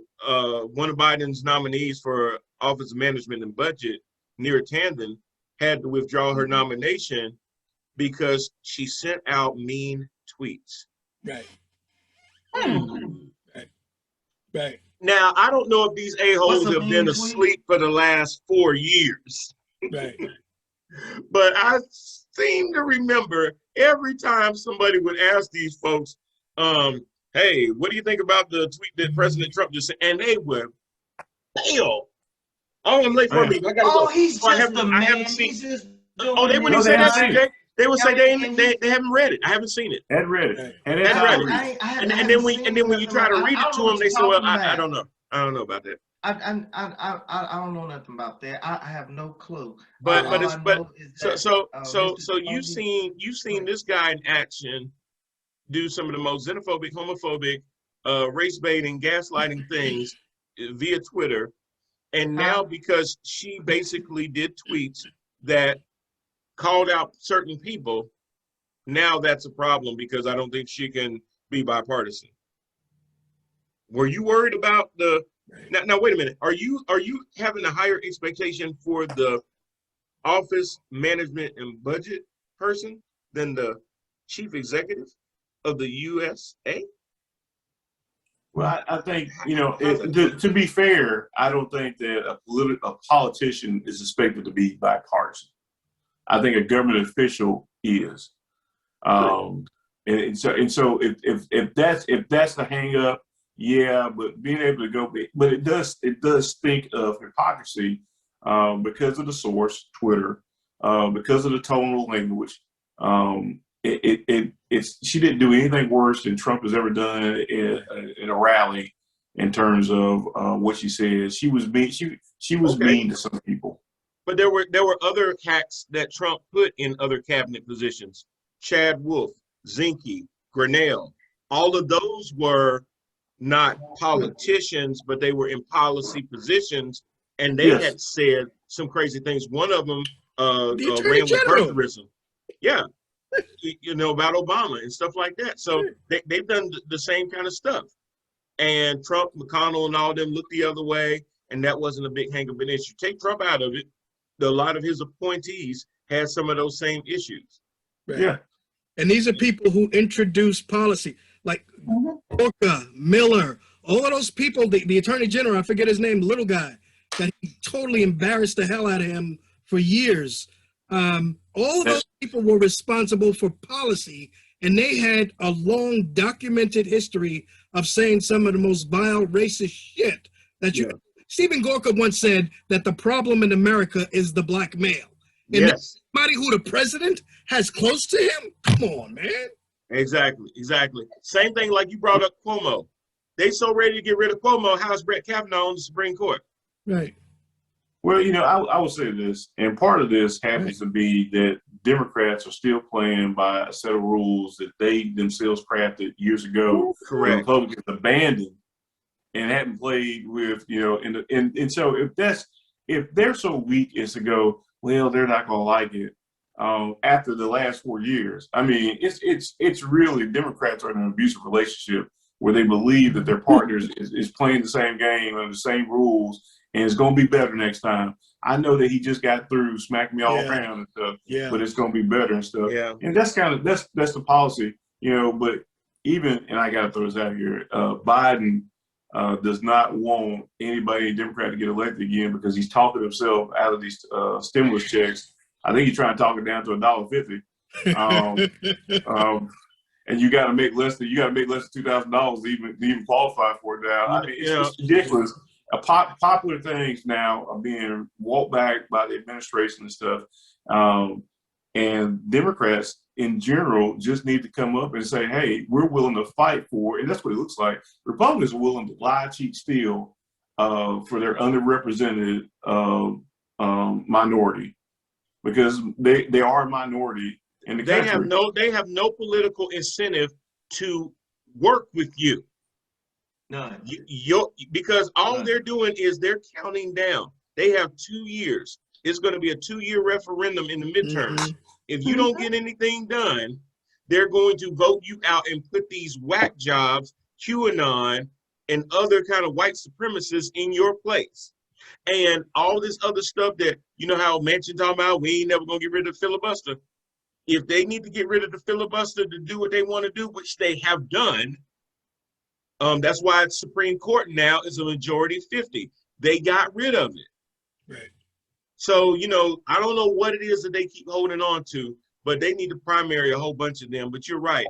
of Biden's nominees for Office of Management and Budget, Neera Tanden, had to withdraw her nomination because she sent out mean tweets. Right. Right. Now, I don't know if these a-holes have been asleep for the last 4 years. Right. But I seem to remember every time somebody would ask these folks, hey, what do you think about the tweet that President Trump just said? And they would fail. Oh, I'm late for a meeting. I gotta go. He's just a man. I haven't seen. They wouldn't say that. They would say they haven't read it. I haven't seen it. Hadn't read it. And then when you try to read it to them, they say, well, I don't know. I don't know about that. I don't know nothing about that. I have no clue. So you've seen this guy in action do some of the most xenophobic, homophobic, race baiting, gaslighting things via Twitter, and now because she basically did tweets that called out certain people, now that's a problem because I don't think she can be bipartisan. Were you worried about the? Now wait a minute. Are you having a higher expectation for the Office Management and Budget person than the chief executive of the USA? Well, I think, you know, to be fair, I don't think that a politician is expected to be bipartisan. I think a government official is, and so if that's the hang up, yeah. But being able to go, but it does stink of hypocrisy because of the source, Twitter, because of the tonal language. She didn't do anything worse than Trump has ever done in a rally in terms of what she said. She was mean. She was mean to some people. But there were other hacks that Trump put in other cabinet positions. Chad Wolf, Zinke, Grinnell. All of those were not politicians, but they were in policy positions, and they had said some crazy things. One of them ran with birtherism. Yeah. You know, about Obama and stuff like that. So they've done the same kind of stuff. And Trump, McConnell, and all them looked the other way, and that wasn't a big hang-up an issue. Take Trump out of it, a lot of his appointees had some of those same issues. Right. Yeah. And these are people who introduce policy, like Gorka, Miller, all of those people, the Attorney General, I forget his name, the little guy, that he totally embarrassed the hell out of him for years. All of those people were responsible for policy, and they had a long documented history of saying some of the most vile racist shit that you. Stephen Gorka once said that the problem in America is the black male. And somebody who the president has close to him? Come on, man. Exactly. Same thing like you brought up Cuomo. They so ready to get rid of Cuomo. How's Brett Kavanaugh on the Supreme Court? Right. Well, you know, I will say this, and part of this happens to be that Democrats are still playing by a set of rules that they themselves crafted years ago. Correct. Republicans abandoned and hadn't played with, you know, and so if they're so weak as to go, well, they're not going to like it after the last 4 years. I mean, it's really Democrats are in an abusive relationship where they believe that their partners is playing the same game and the same rules, and it's going to be better next time. I know that he just got through smacking me all around and stuff, but it's going to be better and stuff. Yeah. And that's the policy, you know. But even, and I got to throw this out here, Biden does not want anybody Democrat to get elected again because he's talking himself out of these stimulus checks. I think he's trying to talk it down to $1.50. And you got to make less than $2,000 to even qualify for it now. I mean, it's ridiculous. Popular things now are being walked back by the administration and stuff. And Democrats in general just need to come up and say, hey, we're willing to fight for, and that's what it looks like. Republicans are willing to lie, cheat, steal for their underrepresented minority because they are a minority in the country. They have no political incentive to work with you. None. Because all None. they're doing is they're counting down. They have 2 years. It's going to be a 2-year referendum in the midterms. If you don't get anything done, they're going to vote you out and put these whack jobs, QAnon, and other kind of white supremacists in your place. And all this other stuff that, you know how Manchin talking about, we ain't never going to get rid of the filibuster. If they need to get rid of the filibuster to do what they want to do, which they have done, that's why it's Supreme Court now is a majority 50. They got rid of it. Right. So, you know, I don't know what it is that they keep holding on to, but they need to primary a whole bunch of them. But you're right.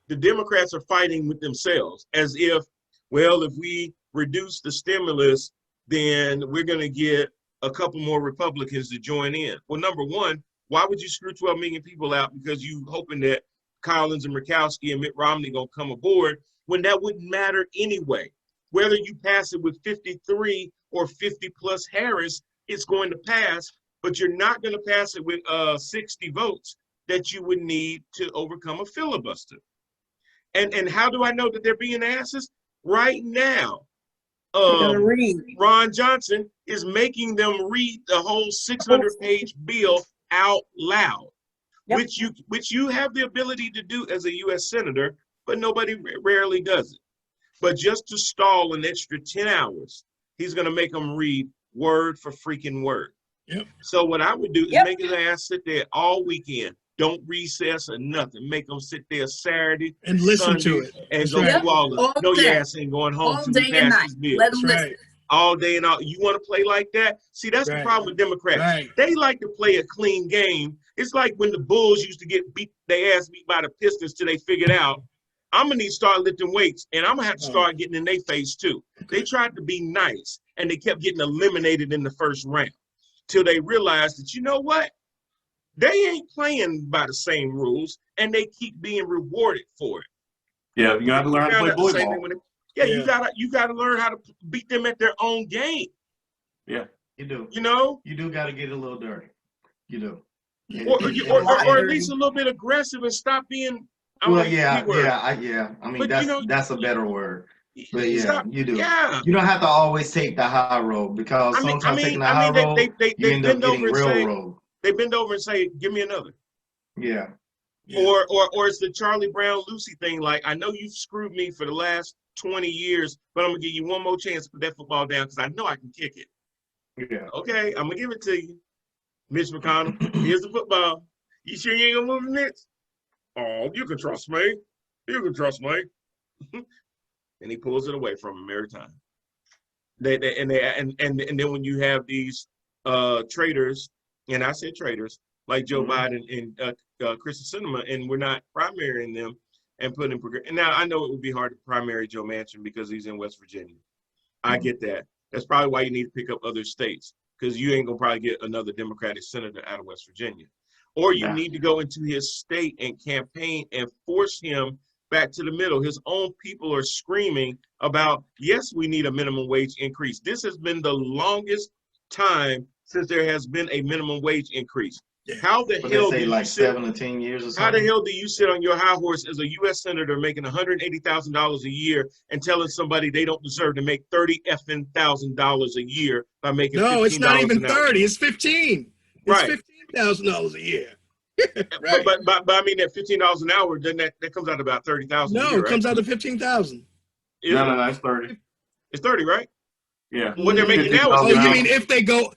The Democrats are fighting with themselves as if, well, if we reduce the stimulus, then we're going to get a couple more Republicans to join in. Well, number one, why would you screw 12 million people out because you hoping that Collins and Murkowski and Mitt Romney going to come aboard when that wouldn't matter anyway? Whether you pass it with 53 or 50 plus Harris, it's going to pass, but you're not going to pass it with 60 votes that you would need to overcome a filibuster. And how do I know that they're being asses? Right now, Ron Johnson is making them read the whole 600-page bill out loud, which you have the ability to do as a U.S. senator, but nobody rarely does it. But just to stall an extra 10 hours, he's going to make them read word for freaking word. Yep. So what I would do is make his ass sit there all weekend. Don't recess or nothing. Make them sit there Saturday and listen Sunday, to it. and That's go right. through all of it. No, your ass ain't going home all to day and pass night. this bill. Let them That's listen. right. All day and all. You want to play like that? See, that's the problem with Democrats. Right. They like to play a clean game. It's like when the Bulls used to get beat, their ass beat by the Pistons till they figured out, I'm going to need to start lifting weights, and I'm going to have to start getting in their face too. They tried to be nice, and they kept getting eliminated in the first round till they realized that, you know what? They ain't playing by the same rules, and they keep being rewarded for it. Yeah, you got to learn how to play bully ball. You gotta learn how to beat them at their own game. Yeah, you do. You know, you do got to get a little dirty. You do, or at least a little bit aggressive and stop being. I mean, that's a better word. But yeah, you do. Yeah. You don't have to always take the high road because sometimes taking the high road, you end up getting railroad. They bend over and say, "Give me another." Yeah. Or it's the Charlie Brown Lucy thing. Like, I know you've screwed me for the last 20 years, but I'm gonna give you one more chance to put that football down because I know I can kick it. Yeah. Okay, I'm gonna give it to you, Mitch McConnell. Here's the football. You sure you ain't gonna move the Mitch? Oh, you can trust me. You can trust me. And he pulls it away from him every time. And then when you have these traitors, and I said traitors, like Joe Biden and Kristen Sinema, and we're not primarying them and putting and now I know it would be hard to primary Joe Manchin because he's in West Virginia. I get that. That's probably why you need to pick up other states because you ain't gonna probably get another Democratic senator out of West Virginia. Or you need to go into his state and campaign and force him back to the middle. His own people are screaming about, yes, we need a minimum wage increase. This has been the longest time since there has been a minimum wage increase. How the hell do you 7 or 10 years or something? How the hell do you sit on your high horse as a U.S. senator making $180,000 a year and telling somebody they don't deserve to make $30,000 a year by making no, $15 it's not even an hour? 30. It's 15. It's right. $15,000 a year. Right. but I mean that $15 an hour, then that comes out about $30,000. No, a year, it comes out to 15,000. No, it's 30. It's 30, right? Yeah. What they're making now is. Oh, you mean if they go?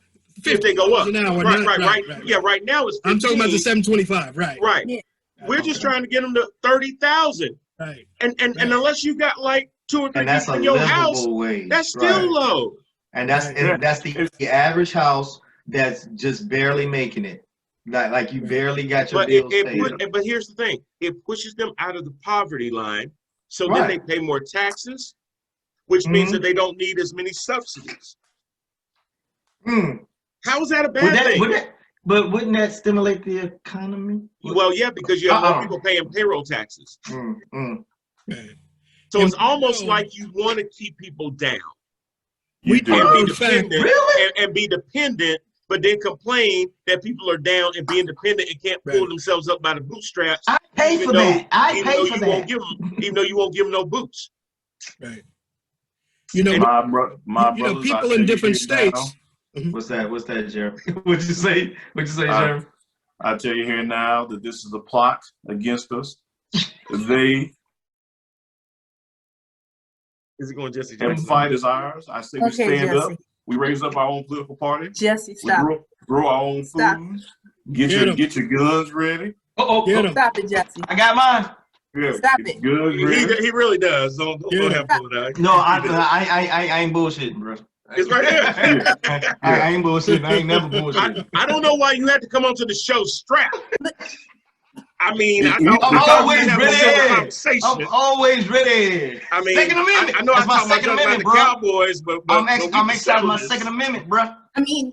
If they go up, an hour, right. Yeah, right now it's 15. I'm talking about the 725, right? Right. Yeah. We're just trying to get them to 30,000. Right. And unless you got like 2 or 3 people in your house, that's still low. And that's the average house that's just barely making it. Like you barely got your bills paid. But here's the thing: it pushes them out of the poverty line, so then they pay more taxes, which means that they don't need as many subsidies. How is that a bad thing? But wouldn't that stimulate the economy? Well, yeah, because you have more people paying payroll taxes. So it's almost like you want to keep people down. We do. And be dependent but then complain that people are down and being dependent and can't pull Right. themselves up by the bootstraps. I pay even for though- that. I even pay though for you that. won't give them, even though you won't give them no boots. Right. You know, My you know, brothers, people in different states. What's that, Jeremy? What'd you say, Jeremy? I tell you here now that this is a plot against us. They Is it going Jesse every Jackson? fight is ours. I say we Okay, stand Jesse. up. We raise up our own political party. Jesse, We stop. grow our own Stop. food. Get 'em. Get your guns ready. Get 'em. Stop it, Jesse. I got mine. Yeah, Stop get it. your guns ready. He really does. Don't Yeah. have fun with that. No, I ain't bullshitting, bro. It's right here. I ain't bullshitting. I ain't never bullshitting. I don't know why you had to come onto the show strapped. I mean, I I'm thought we always had a ready. civil conversation. I'm always ready. I mean, Second Amendment. I know That's I my talk about Second about Amendment, the bro. Cowboys, but I'm we can exercising settle my this. Second Amendment, bro. I mean,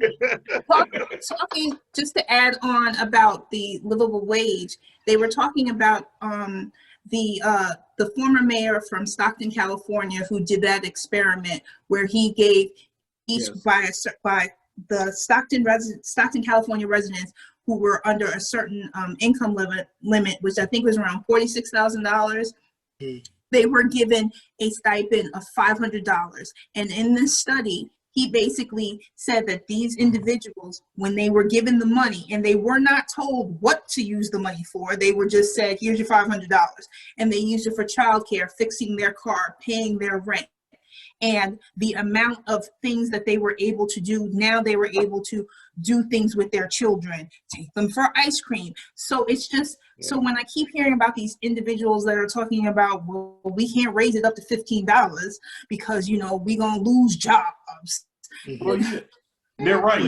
talking just to add on about the livable wage, they were talking about the former mayor from Stockton, California, who did that experiment where he gave each by the Stockton, California residents who were under a certain income limit, which I think was around $46,000. They were given a stipend of $500. And in this study, he basically said that these individuals, when they were given the money and they were not told what to use the money for, they were just said, here's your $500. And they used it for childcare, fixing their car, paying their rent. And the amount of things that they were able to do, now they were able to do things with their children, take them for ice cream. So it's just, so when I keep hearing about these individuals that are talking about, well, we can't raise it up to $15 because, you know, we're going to lose jobs. Well, they're right.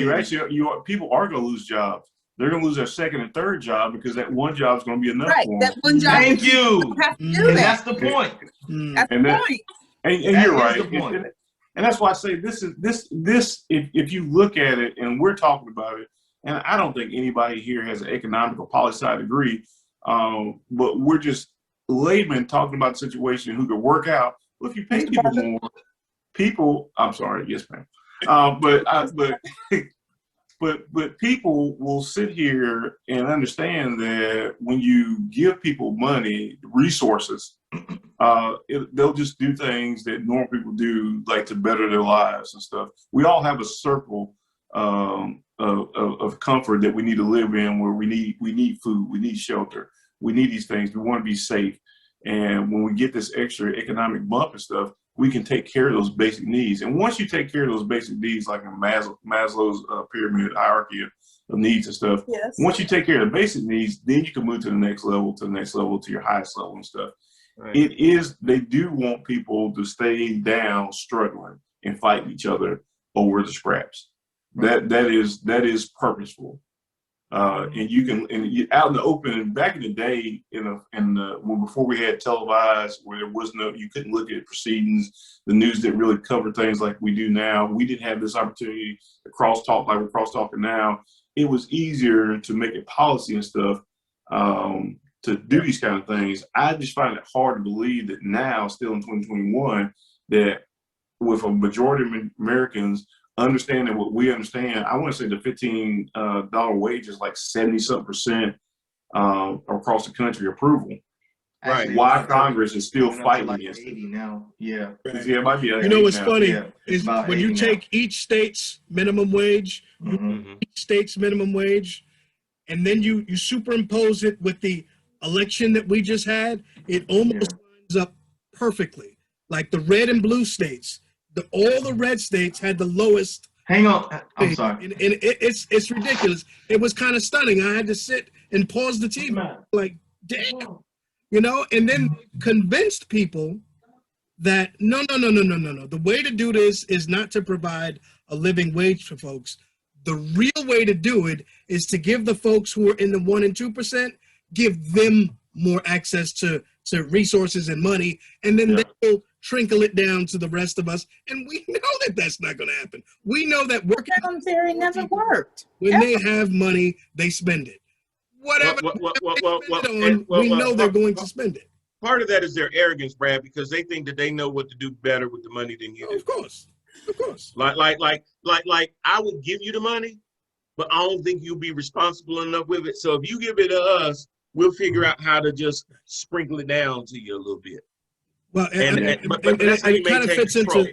People are going to lose jobs. They're going to lose their second and third job because that one job is going to be enough Right, for them. that one job. Thank you. don't have to do And that. that's the point. That's And the that- point. And That you're is right. the point. And that's why I say this. If you look at it, and we're talking about it, and I don't think anybody here has an economic or poli-sci degree, but we're just laymen talking about the situation who could work out. Well, if you pay people more, I'm sorry, yes, ma'am. But people will sit here and understand that when you give people money, resources, they'll just do things that normal people do, like to better their lives and stuff. We all have a circle of comfort that we need to live in, where we need food, we need shelter, we need these things. We want to be safe, and when we get this extra economic bump and stuff, we can take care of those basic needs. And once you take care of those basic needs, like in Maslow's pyramid hierarchy of needs and stuff, Yes. once you take care of the basic needs, then you can move to the next level, to your highest level and stuff. Right. They do want people to stay down struggling and fighting each other over the scraps. That is purposeful. And you can, out in the open, back in the day, before we had televised, where there was you couldn't look at proceedings, the news didn't really cover things like we do now. We didn't have this opportunity to crosstalk like we're crosstalking now. It was easier to make it policy and stuff, to do these kind of things. I just find it hard to believe that now, still in 2021, that with a majority of Americans understanding what we understand, I want to say the $15 wage is like 70-something% across the country approval. Right. Why Congress is still fighting like against 80 it. now. Yeah. Yeah, it might be. You know what's funny Yeah, it's is about when you 80 now. take each state's minimum wage, each state's minimum wage, and then you superimpose it with the election that we just had, it almost lines up perfectly. Like the red and blue states, all the red states had the lowest. Hang on, I'm sorry. And it's ridiculous. It was kind of stunning. I had to sit and pause the TV, like, damn, you know. And then convinced people that no. The way to do this is not to provide a living wage for folks. The real way to do it is to give the folks who are in the 1% and 2%, give them more access to resources and money, and then they'll trickle it down to the rest of us. And we know that that's not going to happen. We know that working Theory never worked. when they have money, they spend it. Whatever we know they're going to spend it. Part of that is their arrogance, Brad, because they think that they know what to do better with the money than you do. Of course. Like I will give you the money, but I don't think you'll be responsible enough with it. So if you give it to us, we'll figure out how to just sprinkle it down to you a little bit. Well, But that's how you it kind of maintain fits control.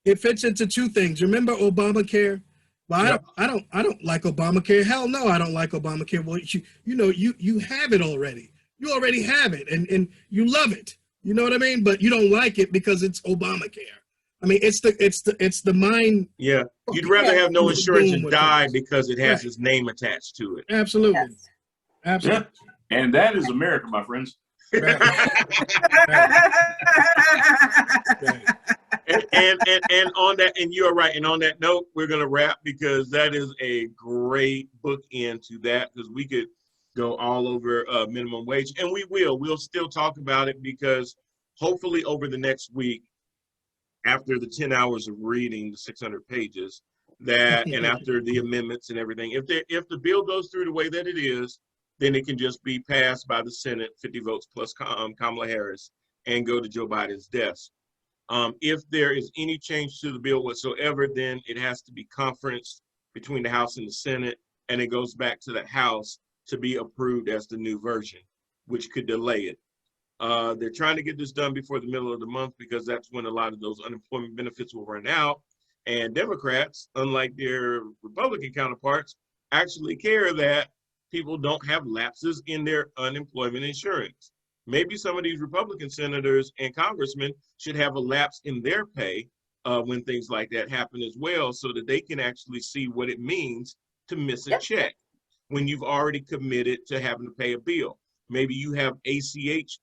It fits into two things. Remember Obamacare? Well, I don't like Obamacare. Hell no, I don't like Obamacare. Well, you have it already. You already have it, and you love it. You know what I mean? But you don't like it because it's Obamacare. I mean, it's the mind. Yeah, you'd rather have no insurance and die things. because it has his name attached to it. Absolutely, Yes. absolutely. Yeah. And that is America, my friends. Right. And on that, and you're right. And on that note, we're gonna wrap because that is a great bookend to that, because we could go all over minimum wage, and we will. We'll still talk about it because hopefully over the next week, after the 10 hours of reading the 600 pages, that and after the amendments and everything, if the bill goes through the way that it is, then it can just be passed by the Senate, 50 votes plus Kamala Harris, and go to Joe Biden's desk. If there is any change to the bill whatsoever, then it has to be conferenced between the House and the Senate, and it goes back to the House to be approved as the new version, which could delay it. They're trying to get this done before the middle of the month because that's when a lot of those unemployment benefits will run out. And Democrats, unlike their Republican counterparts, actually care that people don't have lapses in their unemployment insurance. Maybe some of these Republican senators and congressmen should have a lapse in their pay when things like that happen as well, so that they can actually see what it means to miss a check when you've already committed to having to pay a bill. Maybe you have ACH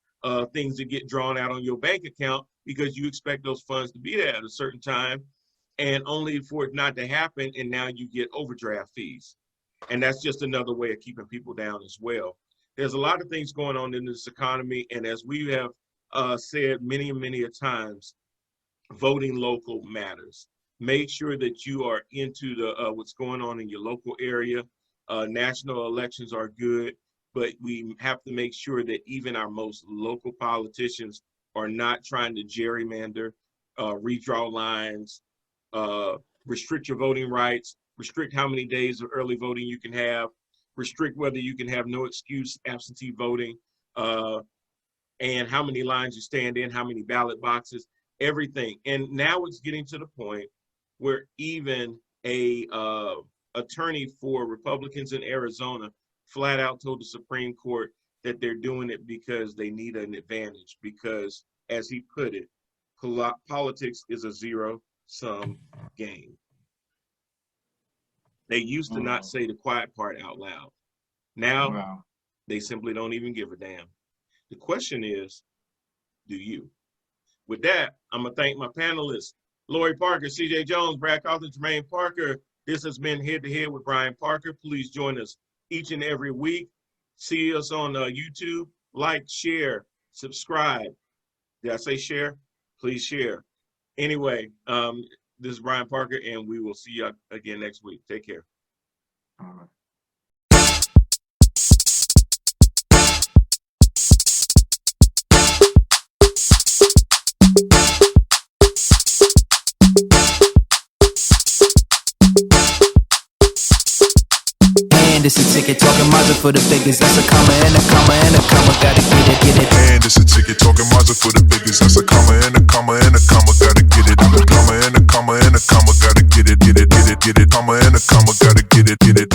things that get drawn out on your bank account because you expect those funds to be there at a certain time, and only for it not to happen, and now you get overdraft fees. And that's just another way of keeping people down as well. There's a lot of things going on in this economy, and as we have said many and many a times, voting local matters. Make sure that you are into the what's going on in your local area. National elections are good, but we have to make sure that even our most local politicians are not trying to gerrymander, redraw lines, restrict your voting rights, restrict how many days of early voting you can have, restrict whether you can have no excuse absentee voting, and how many lines you stand in, how many ballot boxes, everything. And now it's getting to the point where even a attorney for Republicans in Arizona flat out told the Supreme Court that they're doing it because they need an advantage, because, as he put it, politics is a zero-sum game. They used to not say the quiet part out loud. Now, they simply don't even give a damn. The question is, do you? With that, I'm going to thank my panelists, Lori Parker, CJ Jones, Brad Cawthon, Jermaine Parker. This has been Head to Head with Brian Parker. Please join us each and every week. See us on YouTube. Like, share, subscribe. Did I say share? Please share. Anyway, this is Brian Parker, and we will see you again next week. Take care. All right. And it's a ticket talking Mazda for the biggest. That's a comma and a comma and a comma. Gotta get it, get it. And it's a ticket talking Mazda for the biggest. That's a comma and a comma and a comma. Gotta get it. I'm a comma and a comma and a comma. Gotta get it, get it, get it, get it. Comma and a comma. Gotta get it, get it.